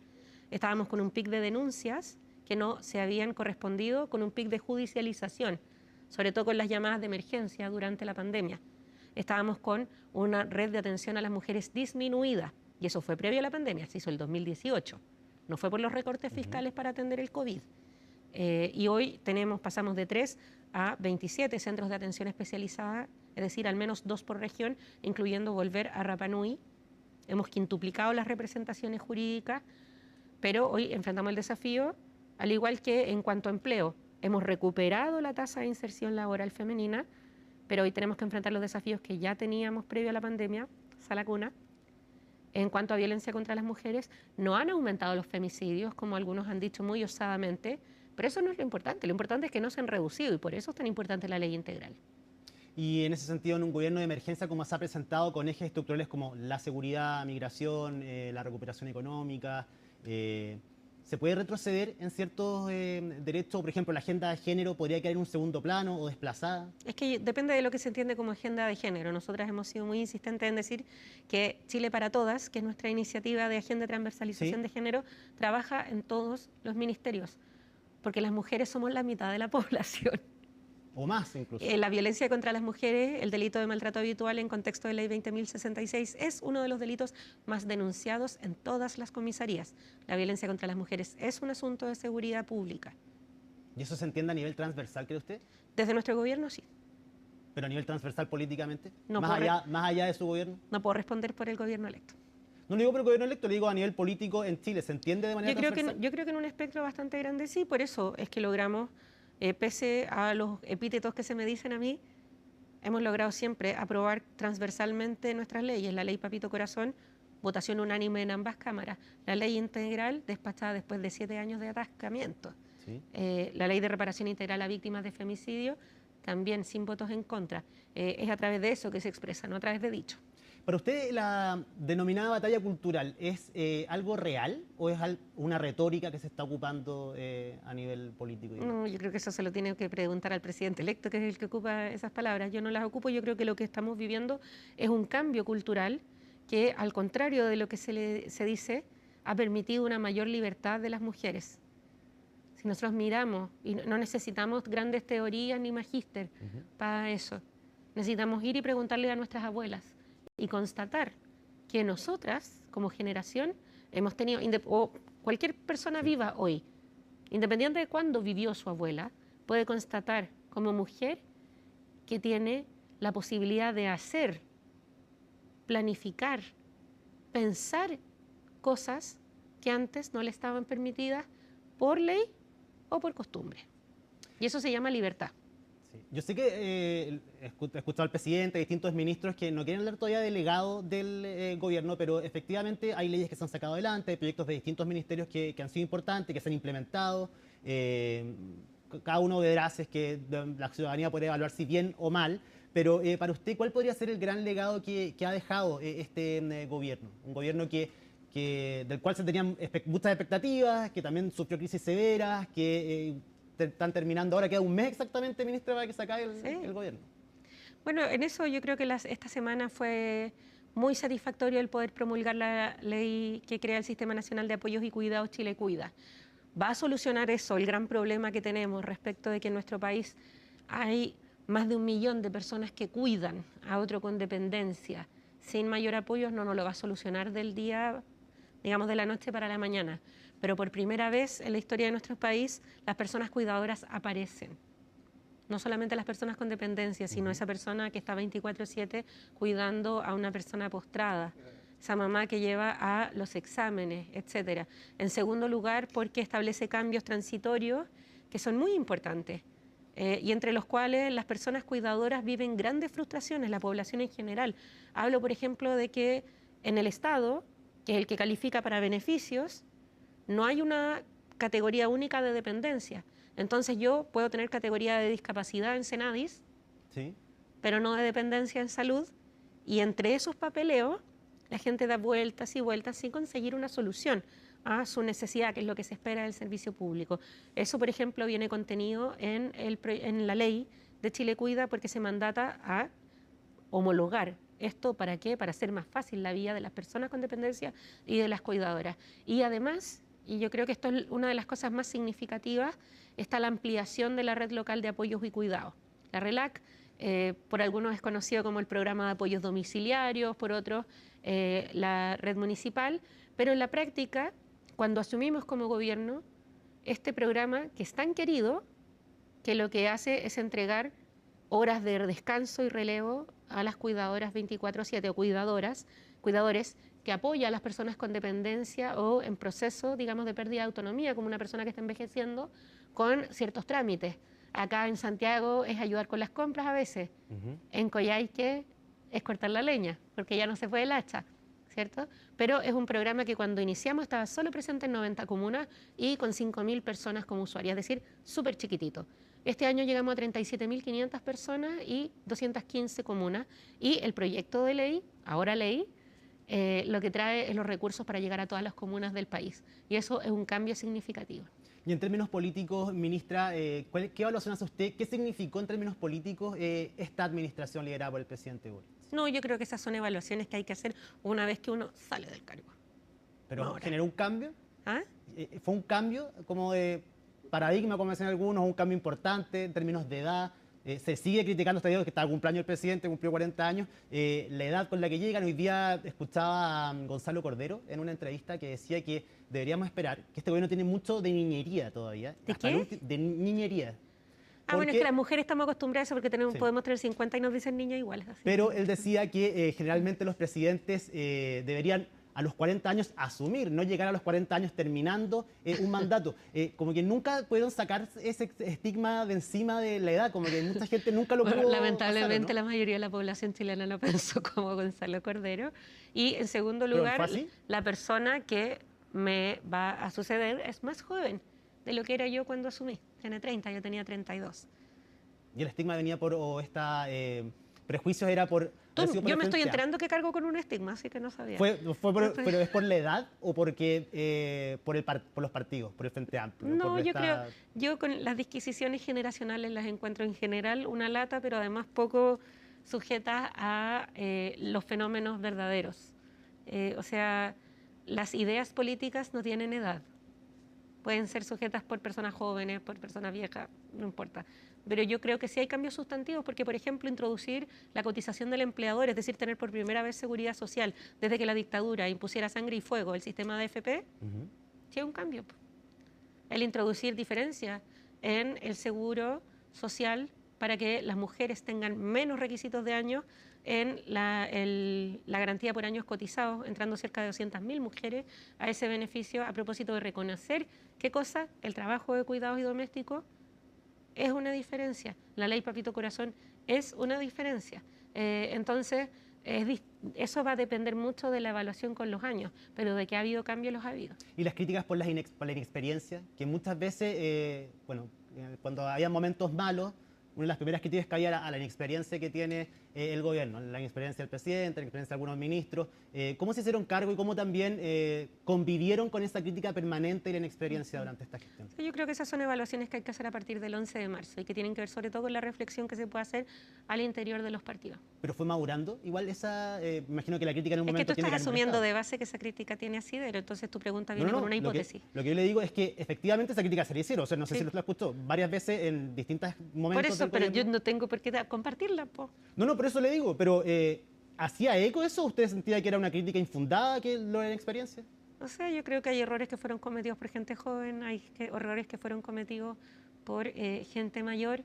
Speaker 21: Estábamos con un pic de denuncias que no se habían correspondido con un pic de judicialización, sobre todo con las llamadas de emergencia durante la pandemia. Estábamos con una red de atención a las mujeres disminuida, y eso fue previo a la pandemia, se hizo el 2018. No fue por los recortes fiscales para atender el COVID. Y hoy pasamos de 3 a 27 centros de atención especializada, es decir, al menos 2 por región, incluyendo volver a Rapa Nui. Hemos quintuplicado las representaciones jurídicas, pero hoy enfrentamos el desafío, al igual que en cuanto a empleo. Hemos recuperado la tasa de inserción laboral femenina, pero hoy tenemos que enfrentar los desafíos que ya teníamos previo a la pandemia, sala cuna. En cuanto a violencia contra las mujeres, no han aumentado los femicidios, como algunos han dicho muy osadamente, pero eso no es lo importante es que no se han reducido, y por eso es tan importante la ley integral.
Speaker 1: Y en ese sentido, en un gobierno de emergencia como se ha presentado, con ejes estructurales como la seguridad, migración, la recuperación económica, ¿se puede retroceder en ciertos derechos? Por ejemplo, la agenda de género podría quedar en un segundo plano o desplazada.
Speaker 21: Es que depende de lo que se entiende como agenda de género. Nosotras hemos sido muy insistentes en decir que Chile para Todas, que es nuestra iniciativa de agenda de transversalización de género, trabaja en todos los ministerios, porque las mujeres somos la mitad de la población.
Speaker 1: O más incluso.
Speaker 21: La violencia contra las mujeres, el delito de maltrato habitual en contexto de ley 20.066 es uno de los delitos más denunciados en todas las comisarías. La violencia contra las mujeres es un asunto de seguridad pública.
Speaker 1: ¿Y eso se entiende a nivel transversal, cree usted?
Speaker 21: Desde nuestro gobierno, sí.
Speaker 1: ¿Pero a nivel transversal políticamente?
Speaker 21: No
Speaker 1: ¿Más allá de su gobierno?
Speaker 21: No puedo responder por el gobierno electo.
Speaker 1: No le digo por el gobierno electo, le digo a nivel político en Chile. ¿Se entiende de manera transversal?
Speaker 21: Yo creo que en un espectro bastante grande sí, por eso es que logramos... pese a los epítetos que se me dicen a mí, hemos logrado siempre aprobar transversalmente nuestras leyes. La ley Papito Corazón, votación unánime en ambas cámaras. La ley integral, despachada después de 7 años de atascamiento. ¿Sí? La ley de reparación integral a víctimas de femicidio, también sin votos en contra. Es a través de eso que se expresa, no a través de dicho.
Speaker 1: ¿Para usted la denominada batalla cultural es algo real o es una retórica que se está ocupando a nivel político?
Speaker 21: No, yo creo que eso se lo tiene que preguntar al presidente electo, que es el que ocupa esas palabras. Yo no las ocupo, yo creo que lo que estamos viviendo es un cambio cultural que, al contrario de lo que se dice, ha permitido una mayor libertad de las mujeres. Si nosotros miramos, y no necesitamos grandes teorías ni magíster para eso, necesitamos ir y preguntarle a nuestras abuelas y constatar que nosotras, como generación, hemos tenido, o cualquier persona viva hoy, independiente de cuándo vivió su abuela, puede constatar como mujer que tiene la posibilidad de hacer, planificar, pensar cosas que antes no le estaban permitidas por ley o por costumbre. Y eso se llama libertad.
Speaker 1: Sí. Yo sé que he escuchado al presidente, distintos ministros que no quieren hablar todavía del legado del gobierno, pero efectivamente hay leyes que se han sacado adelante, hay proyectos de distintos ministerios que han sido importantes, que se han implementado. Cada uno verá si es que la ciudadanía puede evaluar si bien o mal, pero para usted, ¿cuál podría ser el gran legado que ha dejado este gobierno? Un gobierno del cual se tenían muchas expectativas, que también sufrió crisis severas, que están terminando ahora, queda un mes exactamente, ministra, para que se acabe el gobierno.
Speaker 21: Bueno, en eso yo creo que esta semana fue muy satisfactorio el poder promulgar la ley que crea el Sistema Nacional de Apoyos y Cuidados Chile Cuida. Va a solucionar eso, el gran problema que tenemos respecto de que en nuestro país hay más de 1 millón de personas que cuidan a otro con dependencia. Sin mayor apoyo no nos lo va a solucionar del día, digamos, de la noche para la mañana. Pero por primera vez en la historia de nuestro país, las personas cuidadoras aparecen. No solamente las personas con dependencia, sino esa persona que está 24/7 cuidando a una persona postrada, esa mamá que lleva a los exámenes, etc. En segundo lugar, porque establece cambios transitorios que son muy importantes y entre los cuales las personas cuidadoras viven grandes frustraciones, la población en general. Hablo, por ejemplo, de que en el Estado, que es el que califica para beneficios, no hay una categoría única de dependencia. Entonces yo puedo tener categoría de discapacidad en Senadis,
Speaker 1: sí,
Speaker 21: pero no de dependencia en salud, y entre esos papeleos la gente da vueltas y vueltas sin conseguir una solución a su necesidad, que es lo que se espera del servicio público. Eso, por ejemplo, viene contenido en la ley de Chile Cuida, porque se mandata a homologar. ¿Esto para qué? Para hacer más fácil la vida de las personas con dependencia y de las cuidadoras. Y además, y yo creo que esto es una de las cosas más significativas, está la ampliación de la red local de apoyos y cuidados. La RELAC, por algunos es conocido como el programa de apoyos domiciliarios, por otros la red municipal, pero en la práctica, cuando asumimos como gobierno, este programa, que es tan querido, que lo que hace es entregar horas de descanso y relevo a las cuidadoras 24/7 o cuidadores que apoya a las personas con dependencia o en proceso, digamos, de pérdida de autonomía, como una persona que está envejeciendo, con ciertos trámites. Acá en Santiago es ayudar con las compras a veces. En Coyhaique es cortar la leña, porque ya no se fue el hacha, ¿cierto? Pero es un programa que cuando iniciamos estaba solo presente en 90 comunas y con 5.000 personas como usuarias, es decir, súper chiquitito. Este año llegamos a 37.500 personas y 215 comunas, y el proyecto de ley, ahora ley, lo que trae es los recursos para llegar a todas las comunas del país, y eso es un cambio significativo.
Speaker 1: Y en términos políticos, ministra, ¿qué evaluación hace usted? ¿Qué significó en términos políticos esta administración liderada por el presidente Boric?
Speaker 21: No, yo creo que esas son evaluaciones que hay que hacer una vez que uno sale del cargo.
Speaker 1: ¿Pero
Speaker 21: ahora
Speaker 1: generó un cambio?
Speaker 21: ¿Ah?
Speaker 1: ¿Fue un cambio como de paradigma, como decían algunos, un cambio importante en términos de edad? Se sigue criticando este día que está el cumpleaños del presidente, cumplió 40 años, la edad con la que llegan. Hoy día escuchaba a Gonzalo Cordero en una entrevista que decía que deberíamos esperar, que este gobierno tiene mucho de niñería todavía.
Speaker 21: ¿De qué?
Speaker 1: De niñería.
Speaker 21: Bueno, es que las mujeres estamos acostumbradas a eso porque podemos tener 50 y nos dicen niñas iguales. Así.
Speaker 1: Pero él decía que generalmente los presidentes deberían a los 40 años asumir, no llegar a los 40 años terminando un mandato. Como que nunca pudieron sacar ese estigma de encima de la edad, como que mucha gente nunca lo pudo
Speaker 21: lamentablemente
Speaker 1: pasar, ¿no?
Speaker 21: La mayoría de la población chilena lo pensó como Gonzalo Cordero. Y en segundo lugar, la persona que me va a suceder es más joven de lo que era yo cuando asumí. Tiene 30, yo tenía 32.
Speaker 1: ¿Y el estigma venía por, prejuicios era por...
Speaker 21: Yo me estoy enterando que cargo con un estigma, así que no sabía.
Speaker 1: ¿Pero es por la edad o porque por los partidos, por el Frente Amplio?
Speaker 21: No, yo con las disquisiciones generacionales las encuentro en general una lata, pero además poco sujetas a los fenómenos verdaderos. O sea, las ideas políticas no tienen edad. Pueden ser sujetas por personas jóvenes, por personas viejas, no importa. Pero yo creo que sí hay cambios sustantivos, porque, por ejemplo, introducir la cotización del empleador, es decir, tener por primera vez seguridad social desde que la dictadura impusiera sangre y fuego el sistema de AFP, sí hay un cambio. El introducir diferencias en el seguro social para que las mujeres tengan menos requisitos de años en la garantía por años cotizados, entrando cerca de 200.000 mujeres a ese beneficio, a propósito de reconocer, ¿qué cosa? El trabajo de cuidados y domésticos es una diferencia. La ley Papito Corazón es una diferencia. Entonces, eso va a depender mucho de la evaluación con los años, pero de que ha habido cambios, los ha habido.
Speaker 1: Y las críticas por la inexperiencia, que muchas veces, cuando había momentos malos, una de las primeras críticas que había era a la inexperiencia que tiene el gobierno, la inexperiencia del presidente, la inexperiencia de algunos ministros. ¿Cómo se hicieron cargo y cómo también convivieron con esa crítica permanente y la inexperiencia durante esta gestión?
Speaker 21: Yo creo que esas son evaluaciones que hay que hacer a partir del 11 de marzo y que tienen que ver sobre todo con la reflexión que se puede hacer al interior de los partidos.
Speaker 1: ¿Pero fue madurando? Igual esa, me imagino que la crítica en un momento
Speaker 21: Es que tú
Speaker 1: tiene
Speaker 21: estás
Speaker 1: que haber
Speaker 21: asumiendo
Speaker 1: molestado.
Speaker 21: de base que esa crítica tiene asidero, entonces tu pregunta viene con una hipótesis.
Speaker 1: Lo que yo le digo es que efectivamente esa crítica se le hicieron, o sea, no sé si lo escuchó varias veces en distintos momentos.
Speaker 21: Por eso, pero yo no tengo por qué compartirla, po.
Speaker 1: No, por eso le digo, pero ¿hacía eco eso? ¿Usted sentía que era una crítica infundada que lo de la experiencia?
Speaker 21: O sea, yo creo que hay errores que fueron cometidos por gente joven, hay errores que fueron cometidos por gente mayor,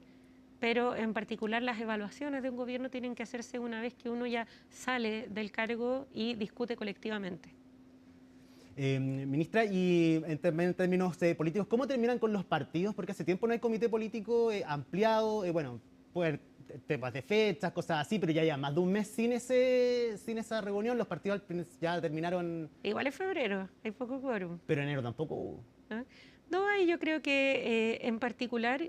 Speaker 21: pero en particular las evaluaciones de un gobierno tienen que hacerse una vez que uno ya sale del cargo y discute colectivamente.
Speaker 1: Ministra, y en términos políticos, ¿cómo terminan con los partidos? Porque hace tiempo no hay comité político ampliado, pueden temas de fechas, cosas así, pero ya más de un mes sin esa reunión, los partidos ya terminaron.
Speaker 21: Igual es febrero, hay poco quórum.
Speaker 1: Pero enero tampoco hubo.
Speaker 21: No, y yo creo que en particular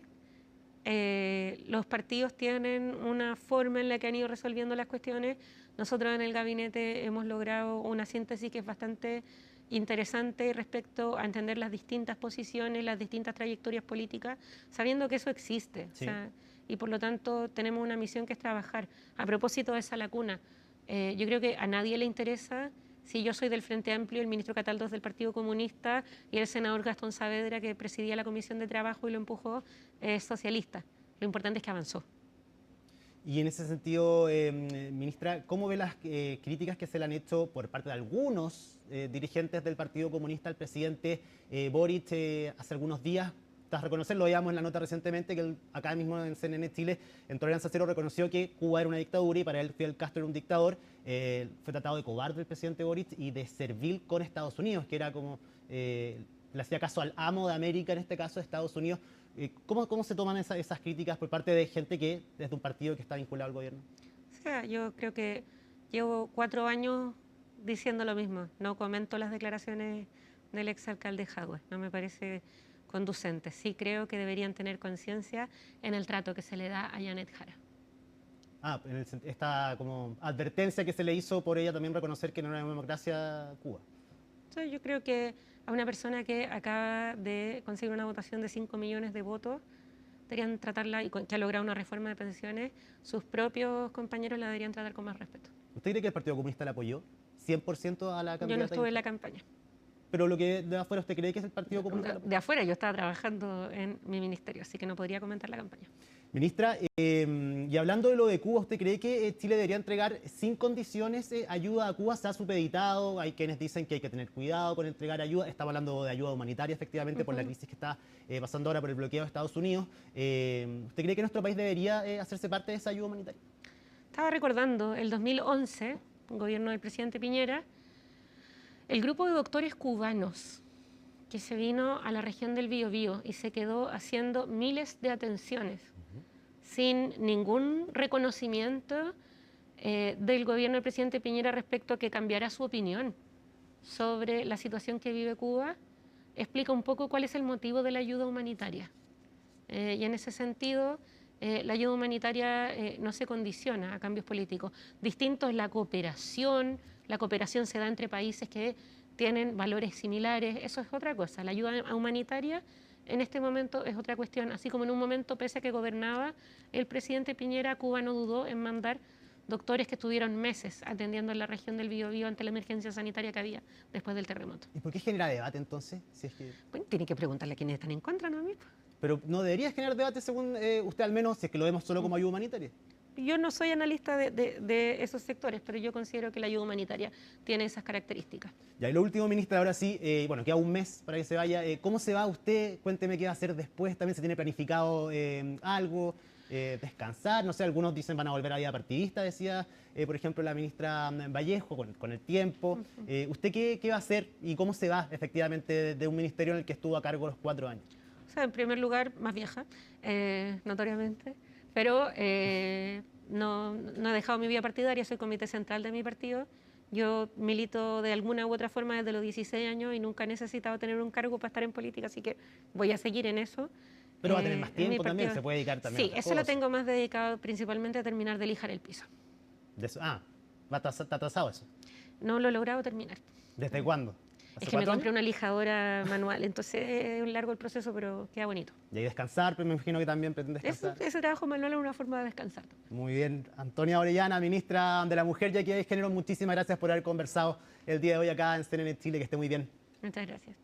Speaker 21: los partidos tienen una forma en la que han ido resolviendo las cuestiones. Nosotros en el gabinete hemos logrado una síntesis que es bastante interesante respecto a entender las distintas posiciones, las distintas trayectorias políticas, sabiendo que eso existe. Sí. O sea, y por lo tanto tenemos una misión que es trabajar. A propósito de esa lacuna, yo creo que a nadie le interesa si yo soy del Frente Amplio, el ministro Cataldo es del Partido Comunista y el senador Gastón Saavedra, que presidía la Comisión de Trabajo y lo empujó, es socialista. Lo importante es que avanzó.
Speaker 1: Y en ese sentido, ministra, ¿cómo ve las críticas que se le han hecho por parte de algunos dirigentes del Partido Comunista al presidente Boric hace algunos días? Tras reconocerlo, veíamos en la nota recientemente que acá mismo en CNN Chile, en Tolerancia Cero, reconoció que Cuba era una dictadura y para él Fidel Castro era un dictador. Fue tratado de cobarde el presidente Boric y de servil con Estados Unidos, que era como, le hacía caso al amo de América, en este caso Estados Unidos. ¿Cómo se toman esas críticas por parte de gente que desde un partido que está vinculado al gobierno?
Speaker 21: O sea, yo creo que llevo 4 años diciendo lo mismo. No comento las declaraciones del exalcalde Jadwe. No me parece conducente. Sí creo que deberían tener conciencia en el trato que se le da a Janet Jara.
Speaker 1: Esta como advertencia que se le hizo por ella también reconocer que no era una democracia Cuba.
Speaker 21: Sí, yo creo que a una persona que acaba de conseguir una votación de 5 millones de votos, deberían tratarla, y que ha logrado una reforma de pensiones, sus propios compañeros la deberían tratar con más respeto.
Speaker 1: ¿Usted cree que el Partido Comunista la apoyó 100% a la candidata?
Speaker 21: Yo no estuve en la campaña.
Speaker 1: Pero lo que de afuera, ¿usted cree que es el Partido Comunista?
Speaker 21: De afuera, yo estaba trabajando en mi ministerio, así que no podría comentar la campaña.
Speaker 1: Ministra, y hablando de lo de Cuba, ¿usted cree que Chile debería entregar sin condiciones ayuda a Cuba? Se ha supeditado, hay quienes dicen que hay que tener cuidado con entregar ayuda. Estamos hablando de ayuda humanitaria, efectivamente, por la crisis que está pasando ahora por el bloqueo de Estados Unidos. ¿Usted cree que nuestro país debería hacerse parte de esa ayuda humanitaria?
Speaker 21: Estaba recordando el 2011, el gobierno del presidente Piñera, el grupo de doctores cubanos que se vino a la región del Biobío y se quedó haciendo miles de atenciones sin ningún reconocimiento del gobierno del presidente Piñera respecto a que cambiara su opinión sobre la situación que vive Cuba, explica un poco cuál es el motivo de la ayuda humanitaria. Y en ese sentido, la ayuda humanitaria no se condiciona a cambios políticos. Distinto es la cooperación se da entre países que tienen valores similares, eso es otra cosa. La ayuda humanitaria en este momento es otra cuestión, así como en un momento, pese a que gobernaba el presidente Piñera, Cuba no dudó en mandar doctores que estuvieron meses atendiendo en la región del Biobío ante la emergencia sanitaria que había después del terremoto.
Speaker 1: ¿Y por qué genera debate entonces? Si es que...
Speaker 21: Bueno, tiene que preguntarle a quienes están en contra, ¿no?
Speaker 1: Pero no debería generar debate según usted, al menos, si es que lo vemos solo como ayuda humanitaria.
Speaker 21: Yo no soy analista de esos sectores, pero yo considero que la ayuda humanitaria tiene esas características.
Speaker 1: Ya, y lo último, ministra, ahora sí, bueno, queda un mes para que se vaya. ¿Cómo se va usted? Cuénteme qué va a hacer después. ¿También se tiene planificado algo? ¿Descansar? No sé, algunos dicen van a volver a la vida partidista, decía, por ejemplo, la ministra Vallejo, con el tiempo. ¿Usted qué va a hacer y cómo se va efectivamente de un ministerio en el que estuvo a cargo los 4 años?
Speaker 21: empresa, en primer lugar, más vieja, notoriamente, pero no he dejado mi vida partidaria, soy comité central de mi partido. Yo milito de alguna u otra forma desde los 16 años y nunca he necesitado tener un cargo para estar en política, así que voy a seguir en eso.
Speaker 1: Pero va a tener más tiempo también, se puede dedicar también a otras
Speaker 21: eso
Speaker 1: cosas.
Speaker 21: lo tengo más dedicado principalmente a terminar de lijar el piso.
Speaker 1: ¿Está atrasado eso?
Speaker 21: No lo he logrado terminar.
Speaker 1: ¿Desde cuándo?
Speaker 21: Es que me compré una lijadora manual, entonces es largo el proceso, pero queda bonito.
Speaker 1: Y ahí descansar, pero me imagino que también pretende descansar.
Speaker 21: Ese trabajo manual es una forma de descansar.
Speaker 1: Muy bien. Antonia Orellana, ministra de la Mujer y Equidad de Género, muchísimas gracias por haber conversado el día de hoy acá en CNN Chile. Que esté muy bien.
Speaker 21: Muchas gracias.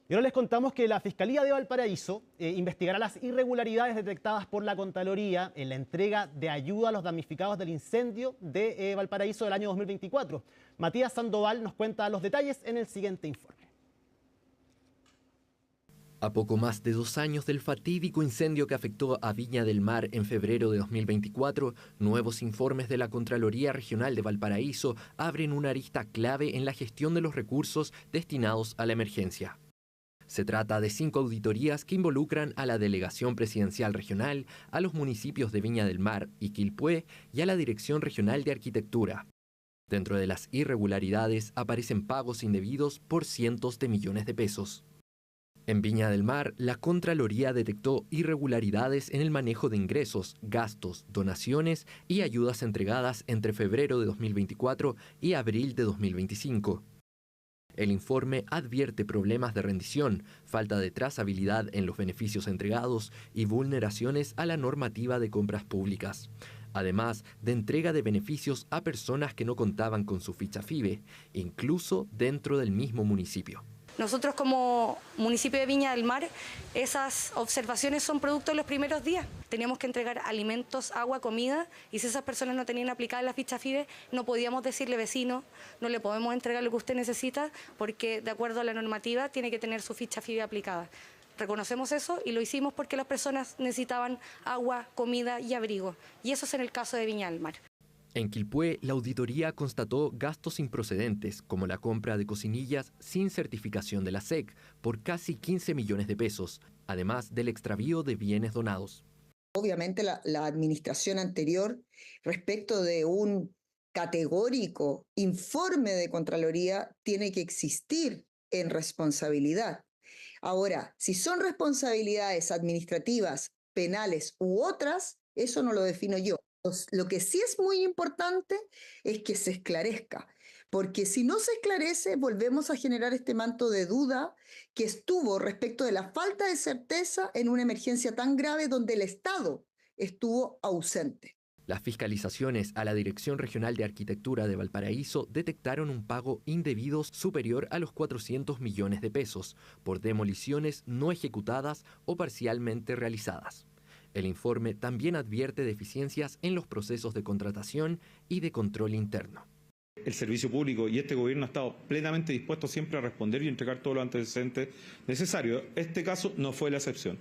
Speaker 1: Y ahora les contamos que la Fiscalía de Valparaíso investigará las irregularidades detectadas por la Contraloría en la entrega de ayuda a los damnificados del incendio de Valparaíso del año 2024. Matías Sandoval nos cuenta los detalles en el siguiente informe.
Speaker 17: A poco más de 2 años del fatídico incendio que afectó a Viña del Mar en febrero de 2024, nuevos informes de la Contraloría Regional de Valparaíso abren una arista clave en la gestión de los recursos destinados a la emergencia. Se trata de 5 auditorías que involucran a la Delegación Presidencial Regional, a los municipios de Viña del Mar y Quilpué y a la Dirección Regional de Arquitectura. Dentro de las irregularidades aparecen pagos indebidos por cientos de millones de pesos. En Viña del Mar, la Contraloría detectó irregularidades en el manejo de ingresos, gastos, donaciones y ayudas entregadas entre febrero de 2024 y abril de 2025. El informe advierte problemas de rendición, falta de trazabilidad en los beneficios entregados y vulneraciones a la normativa de compras públicas, además de entrega de beneficios a personas que no contaban con su ficha FIBE, incluso dentro del mismo municipio.
Speaker 22: Nosotros como municipio de Viña del Mar, esas observaciones son producto de los primeros días. Teníamos que entregar alimentos, agua, comida, y si esas personas no tenían aplicada la ficha FIBE, no podíamos decirle vecino, no le podemos entregar lo que usted necesita, porque de acuerdo a la normativa tiene que tener su ficha FIBE aplicada. Reconocemos eso y lo hicimos porque las personas necesitaban agua, comida y abrigo, y eso es en el caso de Viña del Mar.
Speaker 17: En Quilpué, la auditoría constató gastos improcedentes, como la compra de cocinillas sin certificación de la SEC, por casi 15 millones de pesos, además del extravío de bienes donados.
Speaker 23: Obviamente la administración anterior, respecto de un categórico informe de Contraloría, tiene que existir en responsabilidad. Ahora, si son responsabilidades administrativas, penales u otras, eso no lo defino yo. Lo que sí es muy importante es que se esclarezca, porque si no se esclarece, volvemos a generar este manto de duda que estuvo respecto de la falta de certeza en una emergencia tan grave donde el Estado estuvo ausente.
Speaker 17: Las fiscalizaciones a la Dirección Regional de Arquitectura de Valparaíso detectaron un pago indebido superior a los 400 millones de pesos por demoliciones no ejecutadas o parcialmente realizadas. El informe también advierte deficiencias en los procesos de contratación y de control interno.
Speaker 24: El servicio público y este gobierno ha estado plenamente dispuesto siempre a responder y entregar todos los antecedentes necesarios. Este caso no fue la excepción.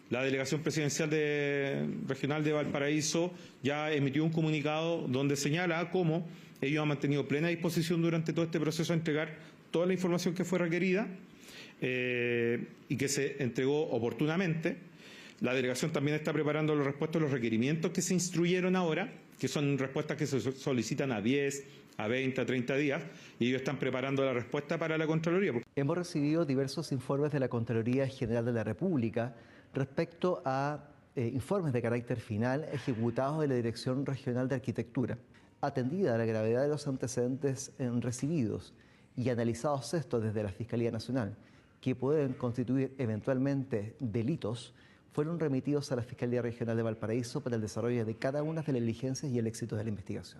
Speaker 24: La Delegación Presidencial Regional de Valparaíso ya emitió un comunicado donde señala cómo ellos han mantenido plena disposición durante todo este proceso a entregar toda la información que fue requerida y que se entregó oportunamente. La delegación también está preparando las respuestas a los requerimientos que se instruyeron ahora, que son respuestas que se solicitan a 10, a 20, a 30 días, y ellos están preparando la respuesta para la Contraloría.
Speaker 25: Hemos recibido diversos informes de la Contraloría General de la República respecto a informes de carácter final ejecutados de la Dirección Regional de Arquitectura. Atendida la gravedad de los antecedentes recibidos y analizados estos desde la Fiscalía Nacional, que pueden constituir eventualmente delitos, fueron remitidos a la Fiscalía Regional de Valparaíso para el desarrollo de cada una de las diligencias y el éxito de la investigación.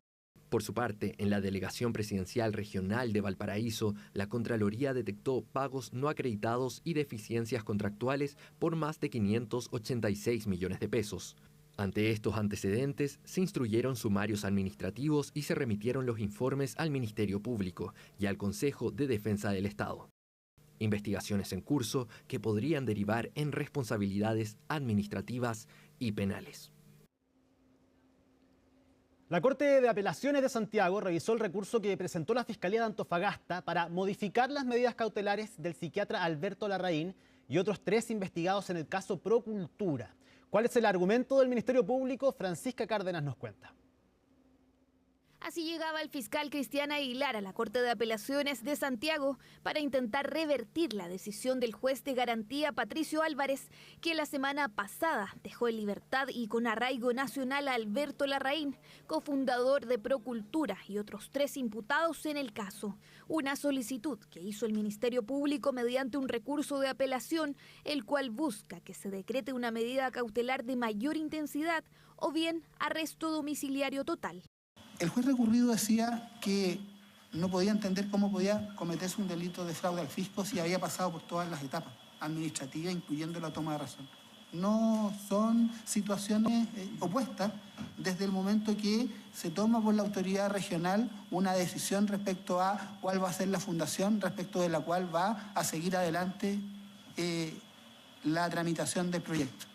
Speaker 17: Por su parte, en la Delegación Presidencial Regional de Valparaíso, la Contraloría detectó pagos no acreditados y deficiencias contractuales por más de 586 millones de pesos. Ante estos antecedentes, se instruyeron sumarios administrativos y se remitieron los informes al Ministerio Público y al Consejo de Defensa del Estado. Investigaciones en curso que podrían derivar en responsabilidades administrativas y penales.
Speaker 1: La Corte de Apelaciones de Santiago revisó el recurso que presentó la Fiscalía de Antofagasta para modificar las medidas cautelares del psiquiatra Alberto Larraín y otros 3 investigados en el caso Procultura. ¿Cuál es el argumento del Ministerio Público? Francisca Cárdenas nos cuenta.
Speaker 7: Así llegaba el fiscal Cristian Aguilar a la Corte de Apelaciones de Santiago para intentar revertir la decisión del juez de garantía Patricio Álvarez, que la semana pasada dejó en libertad y con arraigo nacional a Alberto Larraín, cofundador de Procultura, y otros 3 imputados en el caso. Una solicitud que hizo el Ministerio Público mediante un recurso de apelación, el cual busca que se decrete una medida cautelar de mayor intensidad o bien arresto domiciliario total.
Speaker 2: El juez recurrido decía que no podía entender cómo podía cometerse un delito de fraude al fisco si había pasado por todas las etapas administrativas, incluyendo la toma de razón. No son situaciones opuestas desde el momento que se toma por la autoridad regional una decisión respecto a cuál va a ser la fundación, respecto de la cual va a seguir adelante la tramitación del proyecto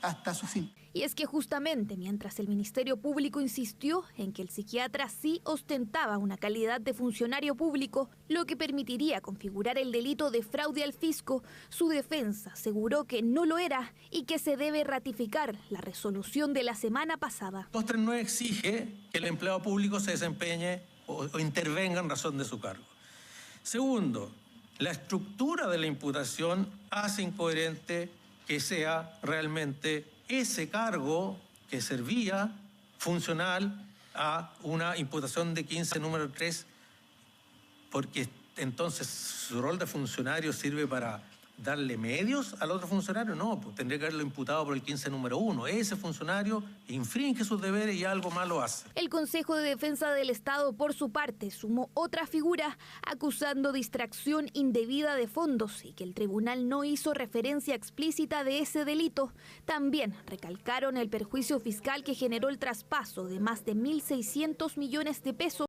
Speaker 2: hasta su fin.
Speaker 7: Y es que justamente mientras el Ministerio Público insistió en que el psiquiatra sí ostentaba una calidad de funcionario público, lo que permitiría configurar el delito de fraude al fisco, su defensa aseguró que no lo era y que se debe ratificar la resolución de la semana pasada.
Speaker 4: 239 exige que el empleado público se desempeñe o intervenga en razón de su cargo. Segundo, la estructura de la imputación hace incoherente que sea realmente ese cargo que servía funcional a una imputación de 15 número 3, porque entonces su rol de funcionario sirve para darle medios al otro funcionario. No, pues tendría que haberlo imputado por el 15 número 1. Ese funcionario infringe sus deberes y algo malo hace.
Speaker 7: El Consejo de Defensa del Estado, por su parte, sumó otra figura acusando distracción indebida de fondos y que el tribunal no hizo referencia explícita de ese delito. También recalcaron el perjuicio fiscal que generó el traspaso de más de 1.600 millones de pesos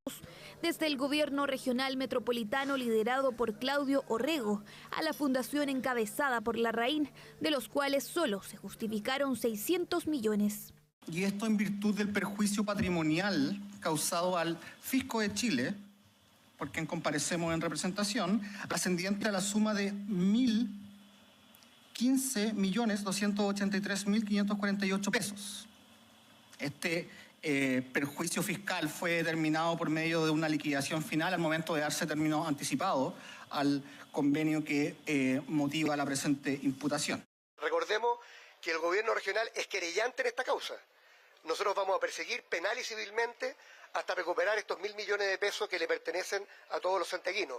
Speaker 7: desde el gobierno regional metropolitano liderado por Claudio Orrego a la fundación encabezada por Larraín, de los cuales solo se justificaron 600 millones.
Speaker 2: Y esto en virtud del perjuicio patrimonial causado al Fisco de Chile, por quien comparecemos en representación, ascendiente a la suma de 1.015.283.548 pesos. Este perjuicio fiscal fue determinado por medio de una liquidación final al momento de darse término anticipado al convenio que motiva la presente imputación.
Speaker 5: Recordemos que el gobierno regional es querellante en esta causa. Nosotros vamos a perseguir penal y civilmente hasta recuperar estos 1.000 millones de pesos que le pertenecen a todos los santiaguinos.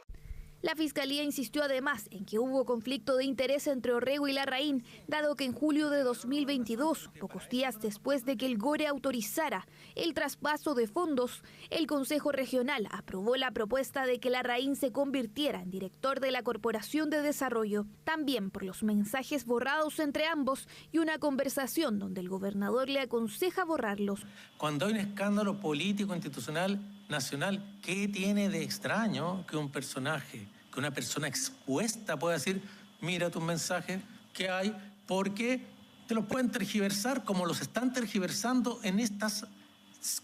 Speaker 7: La Fiscalía insistió además en que hubo conflicto de interés entre Orrego y Larraín, dado que en julio de 2022, pocos días después de que el GORE autorizara el traspaso de fondos, el Consejo Regional aprobó la propuesta de que Larraín se convirtiera en director de la Corporación de Desarrollo, también por los mensajes borrados entre ambos y una conversación donde el gobernador le aconseja borrarlos.
Speaker 4: Cuando hay un escándalo político institucional nacional, ¿qué tiene de extraño que un personaje, que una persona expuesta pueda decir, mira tus mensajes que hay, porque te los pueden tergiversar como los están tergiversando en estas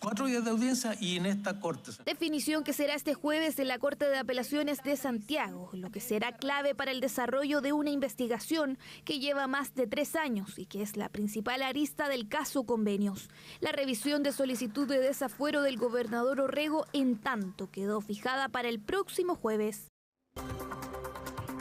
Speaker 4: 4 días de audiencia y en esta corte?
Speaker 7: Definición que será este jueves en la Corte de Apelaciones de Santiago, lo que será clave para el desarrollo de una investigación que lleva más de 3 años y que es la principal arista del caso Convenios. La revisión de solicitud de desafuero del gobernador Orrego, en tanto, quedó fijada para el próximo jueves.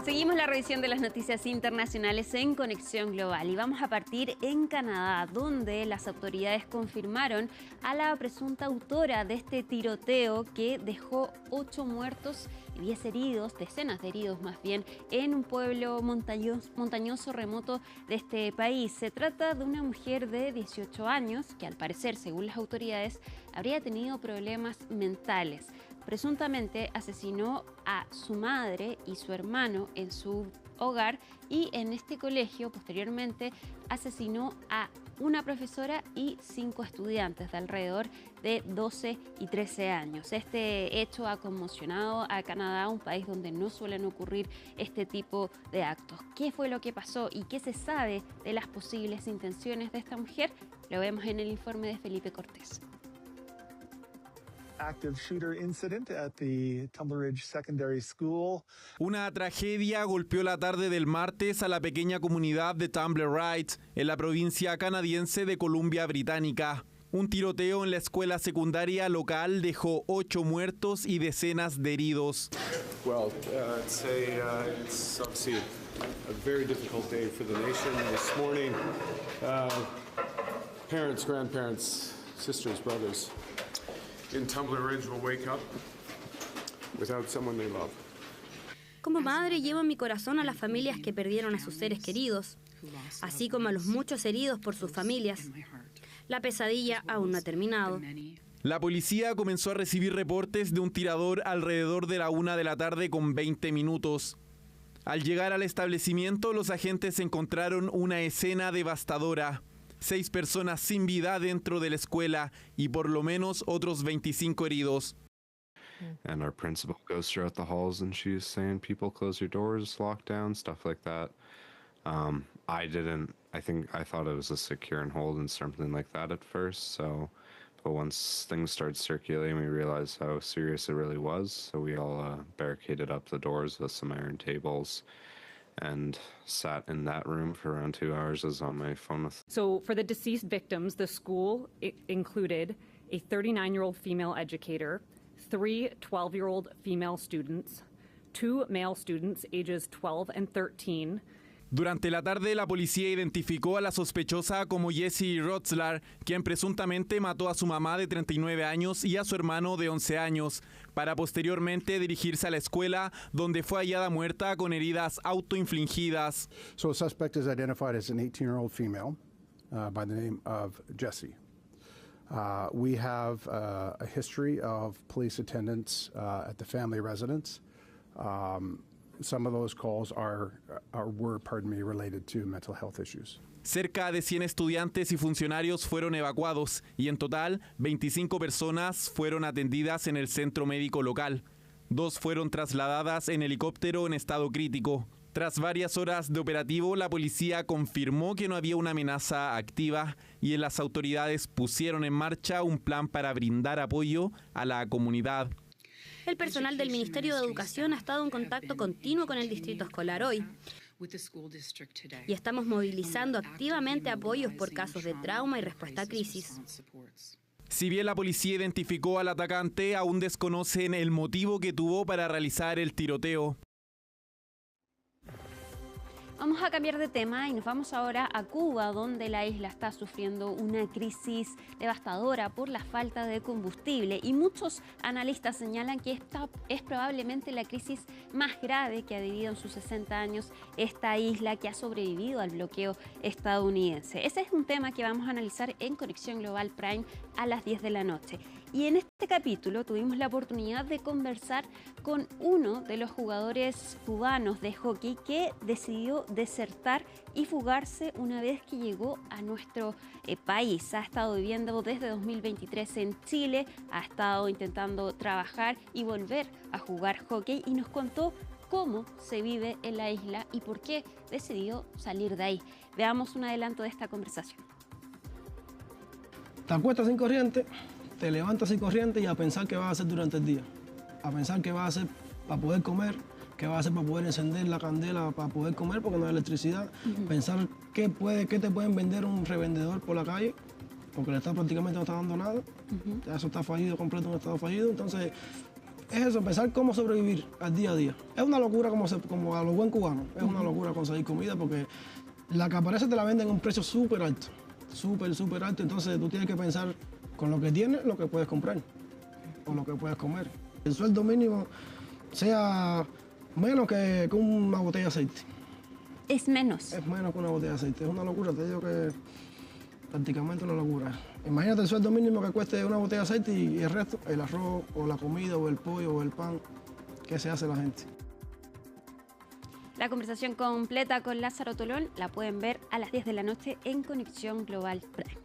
Speaker 6: Seguimos la revisión de las noticias internacionales en Conexión Global y vamos a partir en Canadá, donde las autoridades confirmaron a la presunta autora de este tiroteo que dejó 8 muertos y 10 heridos, decenas de heridos más bien, en un pueblo montañoso remoto de este país. Se trata de una mujer de 18 años que, al parecer, según las autoridades, habría tenido problemas mentales. Presuntamente asesinó a su madre y su hermano en su hogar y en este colegio posteriormente asesinó a una profesora y 5 estudiantes de alrededor de 12 y 13 años. Este hecho ha conmocionado a Canadá, un país donde no suelen ocurrir este tipo de actos. ¿Qué fue lo que pasó y qué se sabe de las posibles intenciones de esta mujer? Lo vemos en el informe de Felipe Cortés.
Speaker 8: active shooter incident at the Tumbler Ridge Secondary School.
Speaker 9: Una tragedia golpeó la tarde del martes a la pequeña comunidad de Tumbler Ridge, en la provincia canadiense de Columbia Británica. Un tiroteo en la escuela secundaria local dejó 8 muertos y decenas de heridos.
Speaker 10: Well, it's obviously a very difficult day for the nation. This morning, parents, grandparents, sisters, brothers in Tumbler Ridge will wake up without someone they love.
Speaker 11: Como madre llevo en mi corazón a las familias que perdieron a sus seres queridos, así como a los muchos heridos por sus familias. La pesadilla aún no ha terminado.
Speaker 9: La policía comenzó a recibir reportes de un tirador alrededor de la 1:20 p.m. Al llegar al establecimiento, los agentes encontraron una escena devastadora. 6 personas sin vida dentro de la escuela y por lo menos otros 25 heridos.
Speaker 13: And our principal goes throughout the halls and she's saying, people close your doors, lock down, stuff like that. I thought it was a secure and hold and something like that at first. But once things started circulating, we realized how serious it really was. So we all barricaded up the doors with some iron tables and sat in that room for around 2 hours. I was on my phone with.
Speaker 26: So for the deceased victims, the school included a 39-year-old female educator, 3 12-year-old female students, 2 male students ages 12 and 13.
Speaker 9: Durante la tarde, la policía identificó a la sospechosa como Jessie Rotzlar, quien presuntamente mató a su mamá de 39 años y a su hermano de 11 años, para posteriormente dirigirse a la escuela, donde fue hallada muerta con heridas autoinfligidas.
Speaker 27: So the suspect is identified as an 18-year-old female by the name of Jessie. We have a history of police attendance at the family residence. Some of those calls were related to mental health issues.
Speaker 9: Cerca de 100 estudiantes y funcionarios fueron evacuados y en total 25 personas fueron atendidas en el centro médico local. 2 fueron trasladadas en helicóptero en estado crítico. Tras varias horas de operativo, la policía confirmó que no había una amenaza activa y las autoridades pusieron en marcha un plan para brindar apoyo a la comunidad.
Speaker 11: El personal del Ministerio de Educación ha estado en contacto continuo con el distrito escolar hoy. Y estamos movilizando activamente apoyos por casos de trauma y respuesta a crisis.
Speaker 9: Si bien la policía identificó al atacante, aún desconocen el motivo que tuvo para realizar el tiroteo.
Speaker 6: Vamos a cambiar de tema y nos vamos ahora a Cuba, donde la isla está sufriendo una crisis devastadora por la falta de combustible y muchos analistas señalan que esta es probablemente la crisis más grave que ha vivido en sus 60 años esta isla, que ha sobrevivido al bloqueo estadounidense. Ese es un tema que vamos a analizar en Conexión Global Prime a las 10 de la noche. Y en este capítulo tuvimos la oportunidad de conversar con uno de los jugadores cubanos de hockey que decidió desertar y fugarse una vez que llegó a nuestro país. Ha estado viviendo desde 2023 en Chile, ha estado intentando trabajar y volver a jugar hockey y nos contó cómo se vive en la isla y por qué decidió salir de ahí. Veamos un adelanto de esta conversación.
Speaker 28: Te acuestas sin corriente, te levantas sin corriente y a pensar qué vas a hacer durante el día. A pensar qué vas a hacer para poder comer, qué vas a hacer para poder encender la candela para poder comer porque no hay electricidad. Pensar qué te pueden vender un revendedor por la calle, porque el Estado prácticamente no está dando nada. Ya eso está fallido, completo un Estado fallido. Entonces, es eso, pensar cómo sobrevivir al día a día. Es una locura como a los buen cubanos. Es una locura conseguir comida porque la que aparece te la venden a un precio súper alto. Súper alto. Entonces, tú tienes que pensar con lo que tienes, lo que puedes comprar o lo que puedes comer. El sueldo mínimo sea menos que una botella de aceite.
Speaker 6: ¿Es menos?
Speaker 28: Es menos que una botella de aceite. Es una locura, te digo que prácticamente una locura. Imagínate el sueldo mínimo que cueste una botella de aceite y el resto, el arroz o la comida o el pollo o el pan, ¿qué se hace la gente?
Speaker 6: La conversación completa con Lázaro Tolón la pueden ver a las 10 de la noche en Conexión Global Prime.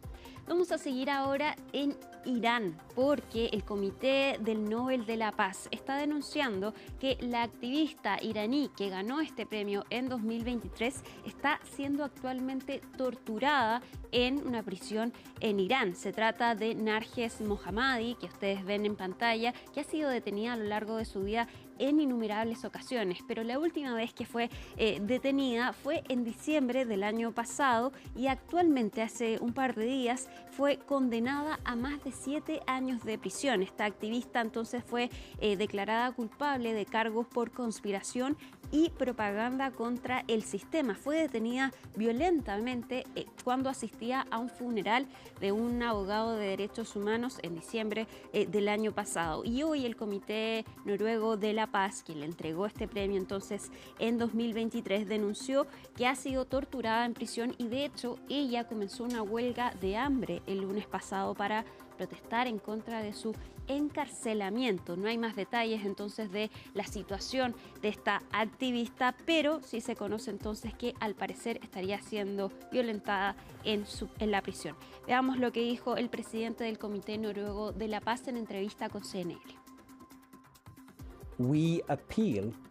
Speaker 6: Vamos a seguir ahora en Irán, porque el Comité del Nobel de la Paz está denunciando que la activista iraní que ganó este premio en 2023 está siendo actualmente torturada en una prisión en Irán. Se trata de Narges Mohammadi, que ustedes ven en pantalla, que ha sido detenida a lo largo de su vida en innumerables ocasiones, pero la última vez que fue detenida fue en diciembre del año pasado y actualmente hace un par de días fue condenada a más de 7 años de prisión. Esta activista entonces fue declarada culpable de cargos por conspiración y propaganda contra el sistema. Fue detenida violentamente cuando asistía a un funeral de un abogado de derechos humanos en diciembre del año pasado. Y hoy el Comité Noruego de la Paz, quien le entregó este premio entonces en 2023, denunció que ha sido torturada en prisión y de hecho ella comenzó una huelga de hambre el lunes pasado para protestar en contra de su encarcelamiento. No hay más detalles entonces de la situación de esta activista, pero sí se conoce entonces que al parecer estaría siendo violentada en la prisión. Veamos lo que dijo el presidente del Comité Noruego de la Paz en entrevista con CNN.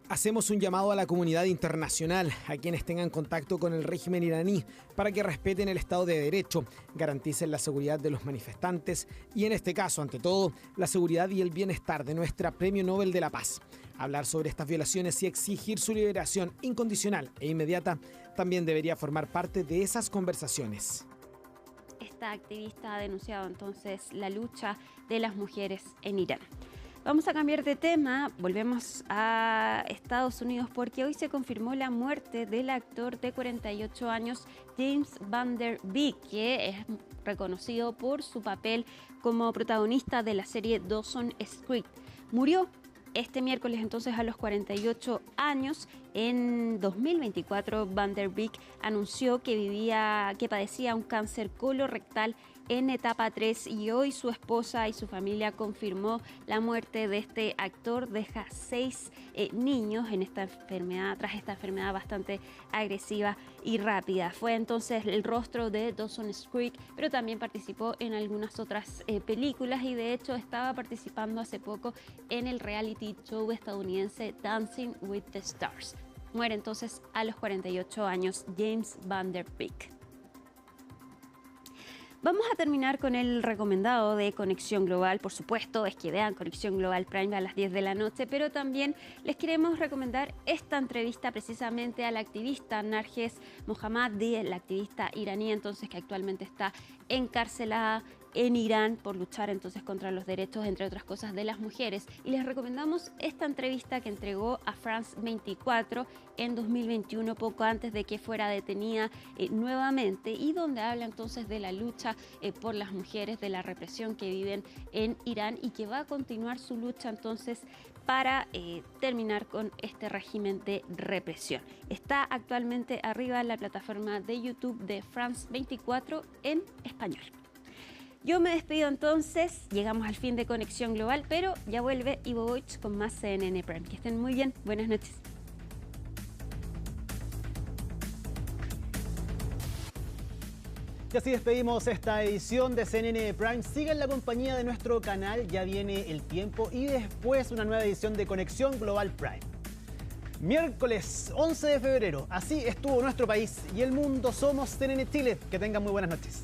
Speaker 3: Hacemos un llamado a la comunidad internacional, a quienes tengan contacto con el régimen iraní, para que respeten el Estado de Derecho, garanticen la seguridad de los manifestantes y, en este caso, ante todo, la seguridad y el bienestar de nuestra Premio Nobel de la Paz. Hablar sobre estas violaciones y exigir su liberación incondicional e inmediata también debería formar parte de esas conversaciones.
Speaker 6: Esta activista ha denunciado entonces la lucha de las mujeres en Irán. Vamos a cambiar de tema, volvemos a Estados Unidos porque hoy se confirmó la muerte del actor de 48 años James Van Der Beek, que es reconocido por su papel como protagonista de la serie Dawson's Creek. Murió este miércoles entonces a los 48 años. En 2024 Van Der Beek anunció que padecía un cáncer colorectal en etapa 3 y hoy su esposa y su familia confirmó la muerte de este actor. Deja 6 niños en esta enfermedad, tras esta enfermedad bastante agresiva y rápida. Fue entonces el rostro de Dawson's Creek, pero también participó en algunas otras películas y de hecho estaba participando hace poco en el reality show estadounidense Dancing with the Stars. Muere entonces a los 48 años James Van Der Beek. Vamos a terminar con el recomendado de Conexión Global. Por supuesto, es que vean Conexión Global Prime a las 10 de la noche, pero también les queremos recomendar esta entrevista precisamente a la activista Narges Mohammadi, la activista iraní entonces que actualmente está encarcelada en Irán por luchar entonces contra los derechos, entre otras cosas, de las mujeres. Y les recomendamos esta entrevista que entregó a France 24 en 2021, poco antes de que fuera detenida nuevamente, y donde habla entonces de la lucha por las mujeres, de la represión que viven en Irán y que va a continuar su lucha entonces para terminar con este régimen de represión. Está actualmente arriba en la plataforma de YouTube de France 24 en español. Yo me despido entonces, llegamos al fin de Conexión Global, pero ya vuelve Ivo Boich con más CNN Prime. Que estén muy bien, buenas noches.
Speaker 1: Y así despedimos esta edición de CNN Prime. Sigan la compañía de nuestro canal, ya viene El Tiempo y después una nueva edición de Conexión Global Prime. Miércoles 11 de febrero, así estuvo nuestro país y el mundo. Somos CNN Chile. Que tengan muy buenas noches.